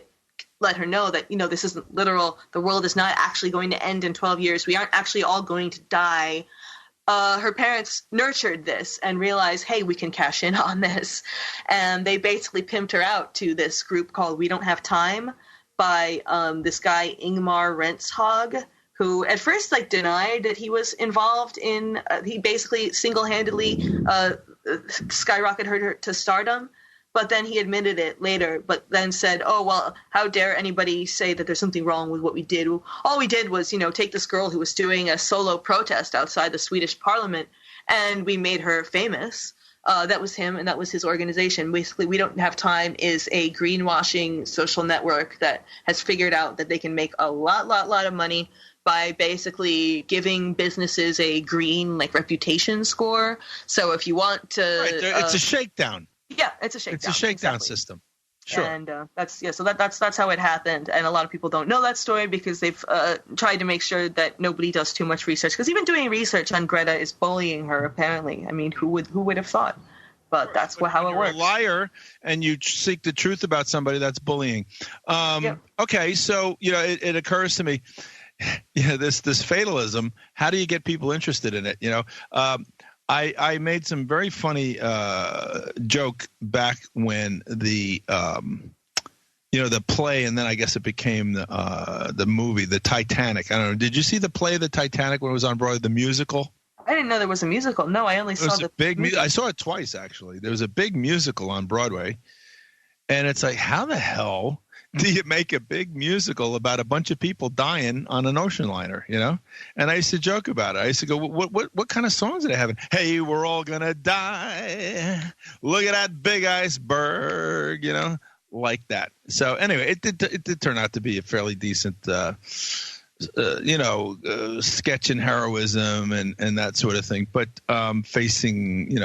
let her know that, you know, this isn't literal, the world is not actually going to end in 12 years, we aren't actually all going to die, her parents nurtured this and realized, hey, we can cash in on this. And they basically pimped her out to this group called We Don't Have Time by this guy, Ingmar Rentzhog, who at first like denied that he was involved in, he basically single-handedly skyrocketed her to stardom. But then he admitted it later, but then said, oh, well, how dare anybody say that there's something wrong with what we did? All we did was, you know, take this girl who was doing a solo protest outside the Swedish parliament, and we made her famous. That was him, and that was his organization. Basically, We Don't Have Time is a greenwashing social network that has figured out that they can make a lot of money by basically giving businesses a green reputation score. So if you want to, it's a shakedown. Yeah, it's a shakedown. It's a shakedown exactly. system. Sure. And that's how it happened. And a lot of people don't know that story because they've tried to make sure that nobody does too much research. Because even doing research on Greta is bullying her. Apparently, I mean, who would have thought? But that's how it works. You're a liar, and you seek the truth about somebody. That's bullying. Okay, so it occurs to me, this fatalism. How do you get people interested in it? I made some very funny joke back when the the play, and then I guess it became the movie, the Titanic. I don't know. Did you see the play, the Titanic, when it was on Broadway, the musical? I didn't know there was a musical. No, I only saw the big. I saw it twice actually. There was a big musical on Broadway, and it's like, how the hell do you make a big musical about a bunch of people dying on an ocean liner? And I used to joke about it. I used to go, what kind of songs did they have? Hey, we're all gonna die. Look at that big iceberg. Like that. So anyway, it did turn out to be a fairly decent. Sketch in heroism and that sort of thing, but facing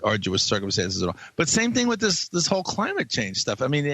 arduous circumstances and all. But same thing with this whole climate change stuff. I mean,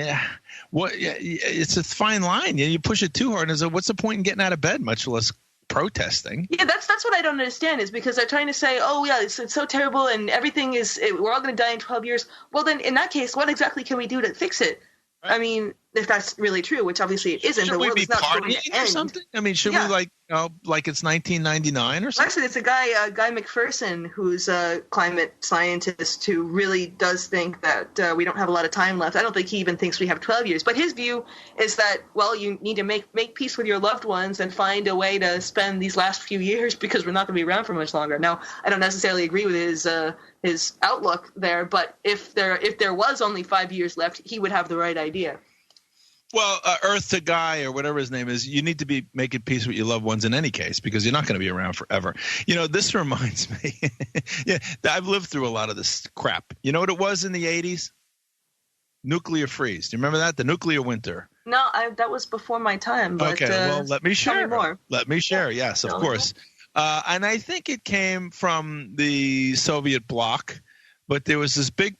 it's a fine line. You push it too hard, and so what's the point in getting out of bed, much less protesting? Yeah, that's what I don't understand, is because they're trying to say, oh yeah, it's so terrible and everything we're all going to die in 12 years. Well, then in that case, what exactly can we do to fix it? Right. I mean, if that's really true, which obviously it isn't, the world is not going to end. Or something? I mean, should we like it's 1999 or something? Actually, it's a guy McPherson, who's a climate scientist who really does think that we don't have a lot of time left. I don't think he even thinks we have 12 years. But his view is that, well, you need to make peace with your loved ones and find a way to spend these last few years because we're not going to be around for much longer. Now, I don't necessarily agree with his outlook there, but if there was only 5 years left, he would have the right idea. Well, Earth to Guy or whatever his name is, you need to be making peace with your loved ones in any case because you're not going to be around forever. This reminds me. Yeah, I've lived through a lot of this crap. You know what it was in the 80s? Nuclear freeze. Do you remember that? The nuclear winter. No, that was before my time. But, okay, well, let me share. Tell me more. Let me share. Yeah. Yes, of course. And I think it came from the Soviet bloc. But there was this big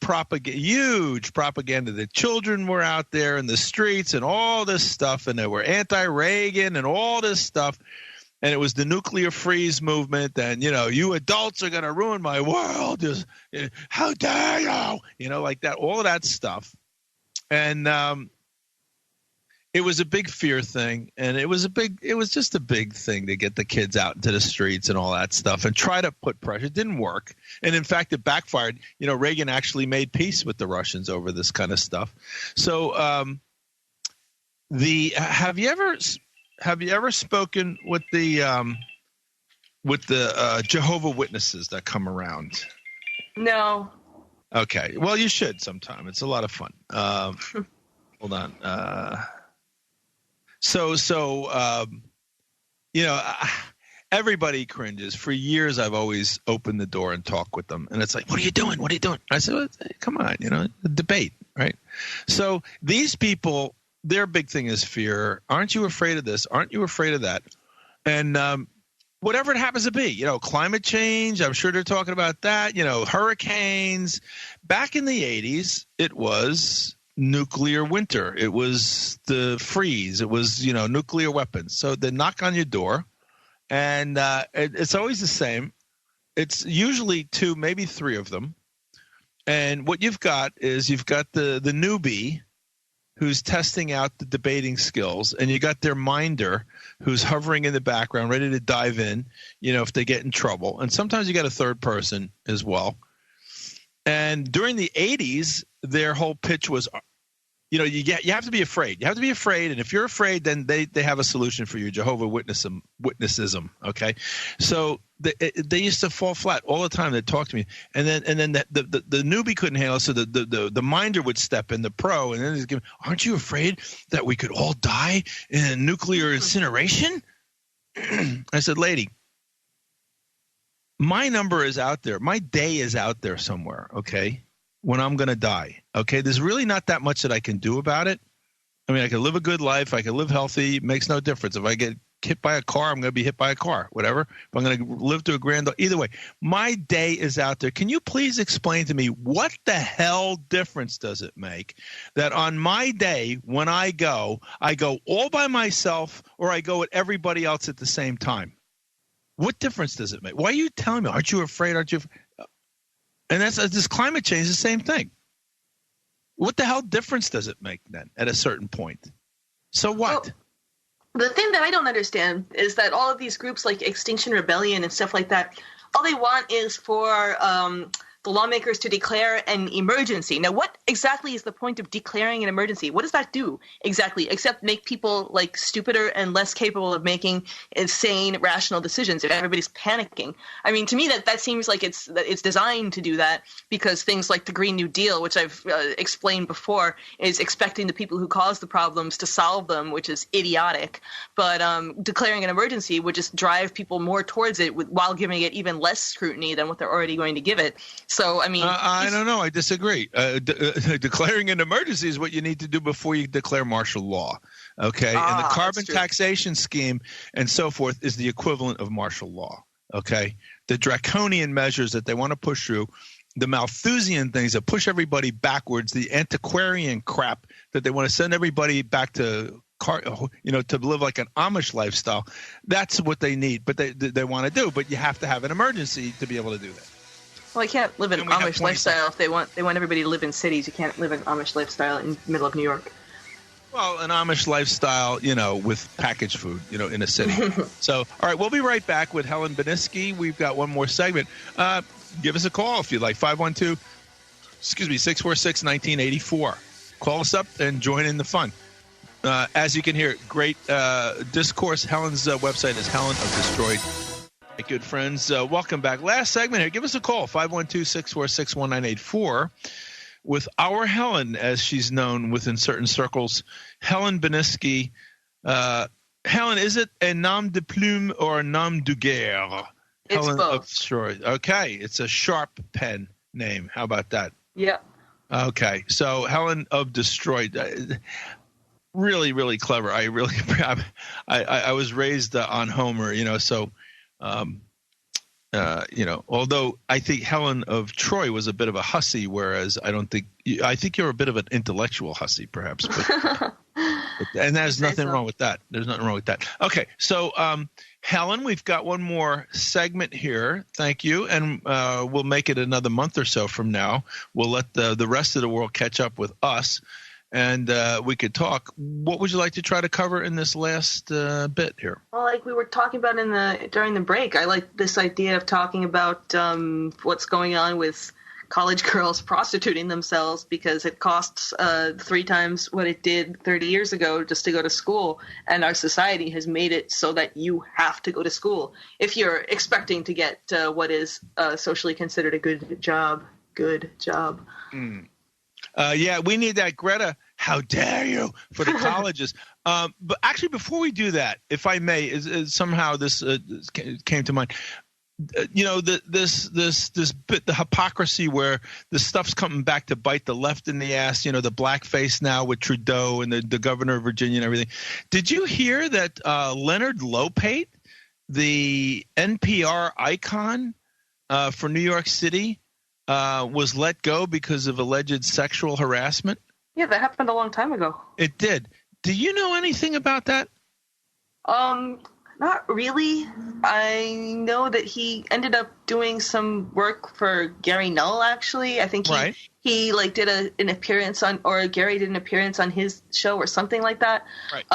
huge propaganda that children were out there in the streets and all this stuff, and they were anti-Reagan and all this stuff. And it was the nuclear freeze movement, and, you adults are going to ruin my world. Just, how dare you? Like that, all of that stuff. And it was a big fear thing, and it was just a big thing to get the kids out into the streets and all that stuff and try to put pressure. It didn't work. And in fact, it backfired. Reagan actually made peace with the Russians over this kind of stuff. So have you ever spoken with the Jehovah Witnesses that come around? No. Okay. Well, you should sometime. It's a lot of fun. Hold on. Everybody cringes. For years, I've always opened the door and talked with them. And it's like, what are you doing? What are you doing? I said, well, come on, debate, right? So these people, their big thing is fear. Aren't you afraid of this? Aren't you afraid of that? And whatever it happens to be, climate change, I'm sure they're talking about that, hurricanes. Back in the 80s, it was nuclear winter. It was the freeze. It was, nuclear weapons. So they knock on your door, and it's always the same. It's usually 2, maybe 3 of them. And what you've got is the newbie who's testing out the debating skills, and you got their minder who's hovering in the background, ready to dive in, if they get in trouble. And sometimes you got a third person as well. And during the 80s, their whole pitch was, you have to be afraid. You have to be afraid, and if you're afraid, then they have a solution for you. Jehovah Witnessism. Okay, so they used to fall flat all the time. They'd talk to me, and then the newbie couldn't handle it, so the minder would step in, the pro, and then he'd give, aren't you afraid that we could all die in nuclear incineration? I said, lady, my number is out there. My day is out there somewhere, okay, when I'm going to die, okay? There's really not that much that I can do about it. I mean, I can live a good life. I can live healthy. It makes no difference. If I get hit by a car, I'm going to be hit by a car, whatever. If I'm going to live to a grand, either way, my day is out there. Can you please explain to me what the hell difference does it make that on my day when I go all by myself or I go with everybody else at the same time? What difference does it make? Why are you telling me? Aren't you afraid? And that's this climate change is the same thing. What the hell difference does it make then at a certain point? So what? Well, the thing that I don't understand is that all of these groups like Extinction Rebellion and stuff like that, all they want is for the lawmakers to declare an emergency. Now, what exactly is the point of declaring an emergency? What does that do exactly, except make people like stupider and less capable of making insane, rational decisions if everybody's panicking? I mean, to me, that seems like it's designed to do that because things like the Green New Deal, which I've explained before, is expecting the people who cause the problems to solve them, which is idiotic. But declaring an emergency would just drive people more towards it while giving it even less scrutiny than what they're already going to give it. So, I mean, I don't know. I disagree. Declaring an emergency is what you need to do before you declare martial law. Okay. And the carbon taxation scheme and so forth is the equivalent of martial law. Okay. The draconian measures that they want to push through, the Malthusian things that push everybody backwards, the antiquarian crap that they want to send everybody back to to live like an Amish lifestyle. That's what they need, but they want to do. But you have to have an emergency to be able to do that. Well, you can't live an Amish lifestyle if they want everybody to live in cities. You can't live an Amish lifestyle in the middle of New York. Well, an Amish lifestyle, with packaged food, in a city. So, all right, we'll be right back with Helen Beniski. We've got one more segment. Give us a call if you'd like, 646-1984. Call us up and join in the fun. As you can hear, great discourse. Helen's website is Helen of desTroy. Hey, good friends, welcome back. Last segment here. Give us a call, 512-646-1984, with our Helen, as she's known within certain circles, Helen Beniski. Helen, is it a nom de plume or a nom de guerre? It's Helen both. of desTroy. Okay, it's a sharp pen name. How about that? Yeah. Okay, so Helen of desTroy. Really, really clever. I was raised on Homer, so. Although I think Helen of Troy was a bit of a hussy, whereas I think you're a bit of an intellectual hussy, perhaps. And there's nothing wrong with that. There's nothing wrong with that. Okay, so Helen, we've got one more segment here. Thank you, and we'll make it another month or so from now. We'll let the rest of the world catch up with us. And we could talk. What would you like to try to cover in this last bit here? Well, like we were talking about during the break, I like this idea of talking about what's going on with college girls prostituting themselves because it costs 3 times what it did 30 years ago just to go to school. And our society has made it so that you have to go to school if you're expecting to get what is socially considered a good job. Good job. Yeah, we need that Greta, how dare you, for the colleges. But actually, before we do that, if I may, somehow this came to mind. This bit, the hypocrisy where the stuff's coming back to bite the left in the ass, the blackface now with Trudeau and the governor of Virginia and everything. Did you hear that Leonard Lopate, the NPR icon for New York City, was let go because of alleged sexual harassment? Yeah, that happened a long time ago. It did. Do you know anything about that? Not really. I know that he ended up doing some work for Gary Null, actually. I think he did an appearance on, or Gary did an appearance on his show or something like that. Right.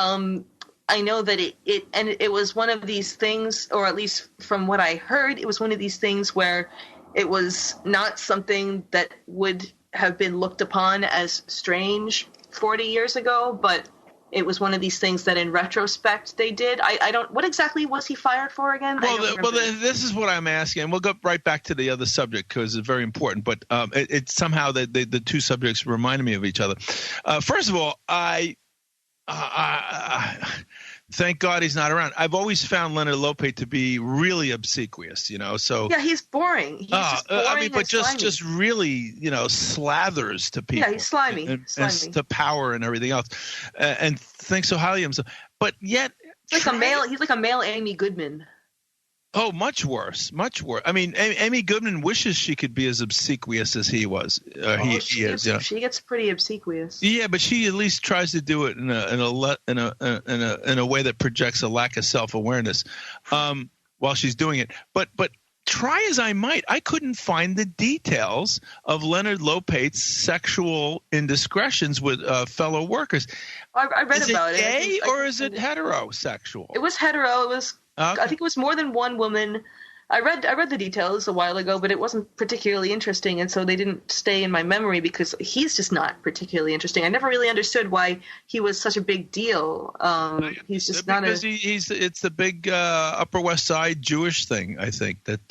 I know that it was one of these things, or at least from what I heard, it was one of these things where it was not something that would have been looked upon as strange 40 years ago, but it was one of these things that in retrospect they did. I don't – what exactly was he fired for again? This is what I'm asking. We'll go right back to the other subject because it's very important, but it's somehow the two subjects reminded me of each other. First of all, I thank God he's not around. I've always found Leonard Lopate to be really obsequious, so. Yeah, he's boring. He's just boring just really, slathers to people. Yeah, he's slimy. And to power and everything else, and thinks so highly of himself. But yet, He's like a male Amy Goodman. Oh, much worse, much worse. I mean, Amy Goodman wishes she could be as obsequious as he was. He is. Yeah. She gets pretty obsequious. Yeah, but she at least tries to do it in a way that projects a lack of self-awareness while she's doing it. But try as I might, I couldn't find the details of Leonard Lopate's sexual indiscretions with fellow workers. I read about it. Is it gay or is it heterosexual? It was hetero. It was. Okay. I think it was more than one woman. I read the details a while ago, but it wasn't particularly interesting, and so they didn't stay in my memory because he's just not particularly interesting. I never really understood why he was such a big deal. He's just not because it's the big Upper West Side Jewish thing. I think that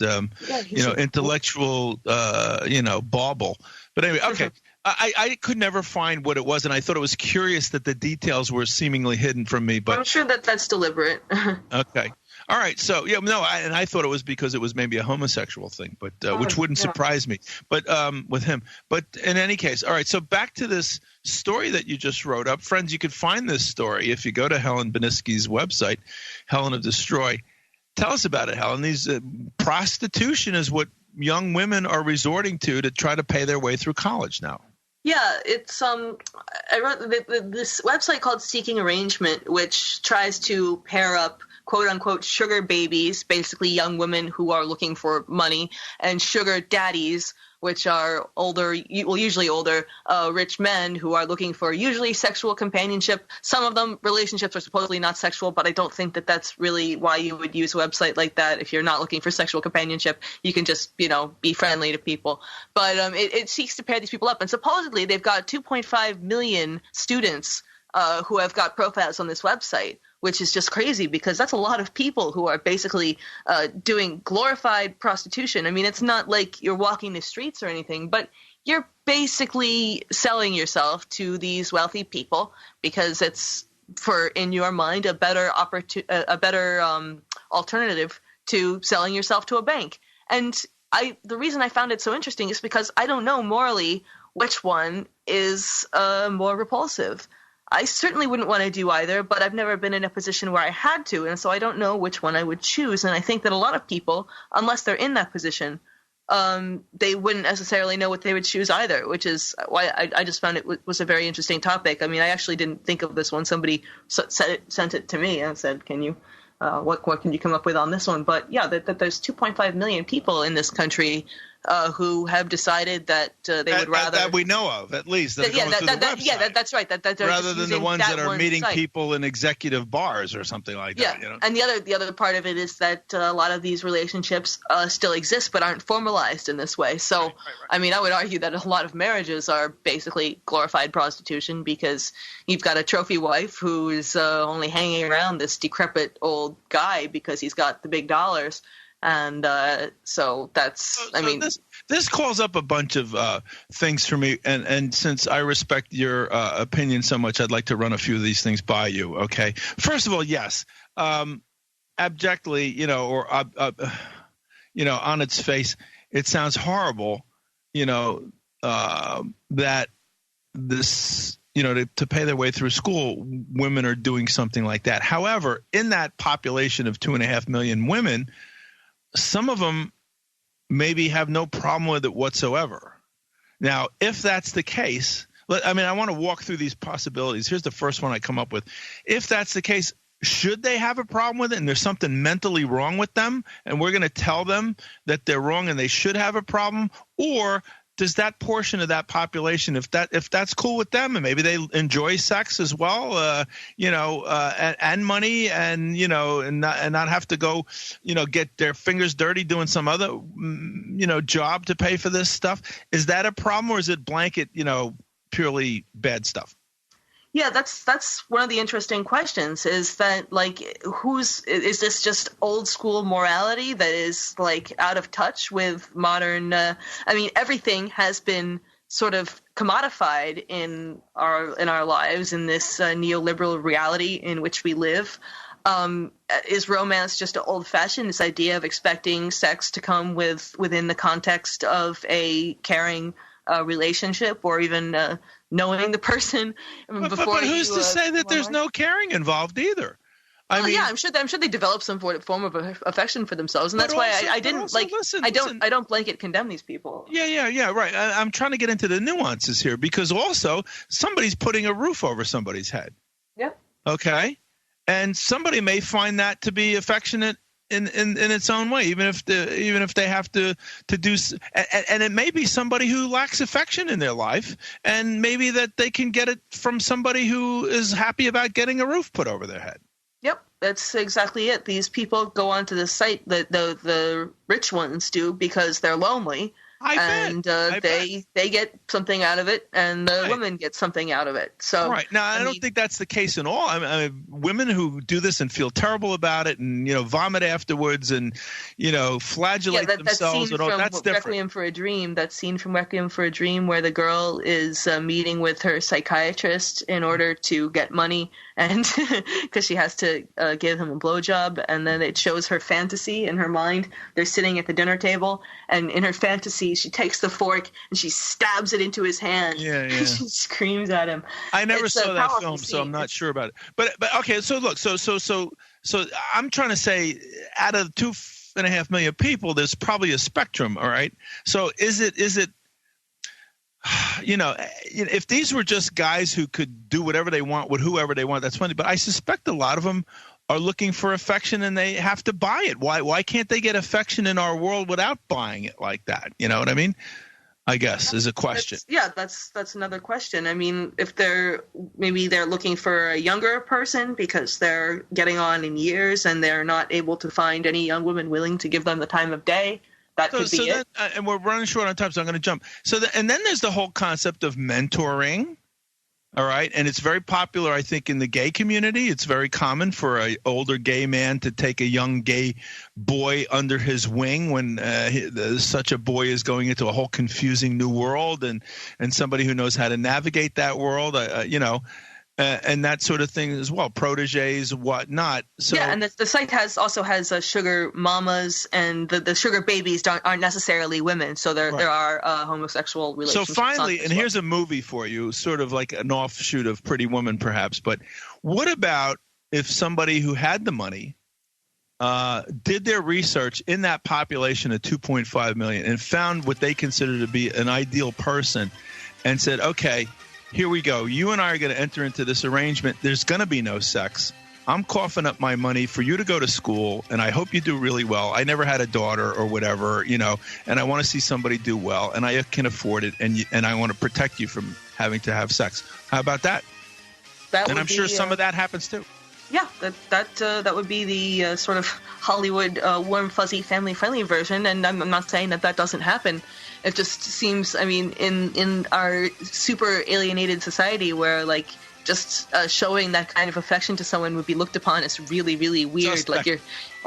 intellectual bauble. But anyway, okay. I could never find what it was, and I thought it was curious that the details were seemingly hidden from me. But I'm sure that's deliberate. Okay. All right. So, I thought it was because it was maybe a homosexual thing, but which wouldn't surprise me. But with him. But in any case, all right. So back to this story that you just wrote up. Friends, you could find this story if you go to Helen Beniski's website, Helen of desTroy. Tell us about it, Helen. These prostitution is what young women are resorting to try to pay their way through college now. Yeah, it's I wrote this website called Seeking Arrangement, which tries to pair up quote-unquote sugar babies, basically young women who are looking for money, and sugar daddies, which are usually older, rich men who are looking for usually sexual companionship. Some of them, relationships are supposedly not sexual, but I don't think that that's really why you would use a website like that. If you're not looking for sexual companionship, you can just, be friendly to people. But it seeks to pair these people up. And supposedly they've got 2.5 million students who have got profiles on this website, which is just crazy because that's a lot of people who are basically doing glorified prostitution. I mean, it's not like you're walking the streets or anything, but you're basically selling yourself to these wealthy people because it's, in your mind, a better alternative to selling yourself to a bank. And the reason I found it so interesting is because I don't know morally which one is more repulsive. I certainly wouldn't want to do either, but I've never been in a position where I had to, and so I don't know which one I would choose. And I think that a lot of people, unless they're in that position, they wouldn't necessarily know what they would choose either, which is why I just found it was a very interesting topic. I mean, I actually didn't think of this one. Somebody sent it to me and said, can you what can you come up with on this one? But yeah, that there's 2.5 million people in this country who have decided that they would rather that we know of, at least. That's right. Rather than the ones that are meeting people in executive bars or something like that. And the other part of it is that a lot of these relationships still exist but aren't formalized in this way. So, right. I mean, I would argue that a lot of marriages are basically glorified prostitution because you've got a trophy wife who is only hanging around this decrepit old guy because he's got the big dollars. And so that's, this calls up a bunch of things for me. And since I respect your opinion so much, I'd like to run a few of these things by you. Okay. First of all, yes, abjectly, on its face, it sounds horrible, that this, to pay their way through school, women are doing something like that. However, in that population of 2.5 million women, some of them maybe have no problem with it whatsoever. Now, if that's the case, I want to walk through these possibilities. Here's the first one I come up with. If that's the case, should they have a problem with it and there's something mentally wrong with them and we're going to tell them that they're wrong and they should have a problem? Or does that portion of that population, if that's cool with them and maybe they enjoy sex as well, and money and not have to go, get their fingers dirty doing some other, job to pay for this stuff, is that a problem or is it blanket, purely bad stuff? Yeah, that's one of the interesting questions is that, is this just old school morality that is, out of touch with modern everything has been sort of commodified in our lives in this neoliberal reality in which we live. Is romance just old-fashioned, this idea of expecting sex to come within the context of a caring relationship or even knowing the person before. But who's to say that there's no caring involved either? Well, yeah, I'm sure they develop some form of affection for themselves, and that's why I didn't like. Listen, I don't blanket condemn these people. Yeah, right. I'm trying to get into the nuances here because also somebody's putting a roof over somebody's head. Yep. Okay, and somebody may find that to be affectionate in its own way, even if they have to do, and it may be somebody who lacks affection in their life, and maybe that they can get it from somebody who is happy about getting a roof put over their head. Yep, that's exactly it. These people go onto the site that the rich ones do because they're lonely. They get something out of it, and the women get something out of it. So right now, I don't think that's the case at all. I mean, women who do this and feel terrible about it, and vomit afterwards, and flagellate themselves, and all that's different. Requiem for a Dream. That scene from Requiem for a Dream where the girl is meeting with her psychiatrist in order to get money, and because she has to give him a blowjob, and then it shows her fantasy in her mind. They're sitting at the dinner table, and in her fantasy, she takes the fork and she stabs it into his hand. Yeah. She screams at him. I never saw that film, so I'm not sure about it. But okay, so look, so I'm trying to say, out of 2.5 million people, there's probably a spectrum. All right. So is it? If these were just guys who could do whatever they want with whoever they want, that's funny. But I suspect a lot of them are looking for affection and they have to buy it. Why can't they get affection in our world without buying it like that? You know what I mean? I guess is a question. That's another question. I mean, if they're looking for a younger person because they're getting on in years and they're not able to find any young woman willing to give them the time of day. That could be it. And we're running short on time, so I'm going to jump. And then there's the whole concept of mentoring. All right. And it's very popular, I think, in the gay community. It's very common for an older gay man to take a young gay boy under his wing when such a boy is going into a whole confusing new world and somebody who knows how to navigate that world, and that sort of thing as well, proteges, whatnot. So, yeah, and the site also has sugar mamas, and the sugar babies aren't necessarily women, so there are homosexual relationships. So finally, and here's a movie for you, sort of like an offshoot of Pretty Woman perhaps, but what about if somebody who had the money did their research in that population of 2.5 million and found what they consider to be an ideal person and said, okay, here we go. You and I are going to enter into this arrangement. There's going to be no sex. I'm coughing up my money for you to go to school, and I hope you do really well. I never had a daughter or whatever, and I want to see somebody do well, and I can afford it, and I want to protect you from having to have sex. How about that? And I'm sure some of that happens too. Yeah, that would be the sort of Hollywood warm, fuzzy, family-friendly version, and I'm not saying that doesn't happen. It just seems, I mean, in our super alienated society where, like, just showing that kind of affection to someone would be looked upon as really, really weird. All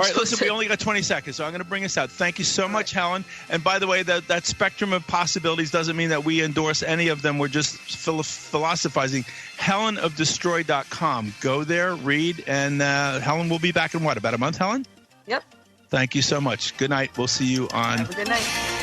right, listen, we only got 20 seconds, so I'm going to bring us out. Thank you so much, Helen. And by the way, that spectrum of possibilities doesn't mean that we endorse any of them. We're just philosophizing. Helen of desTroy.com. Go there, read, and Helen will be back in about a month, Helen? Yep. Thank you so much. Good night. We'll see you on... Have a good night.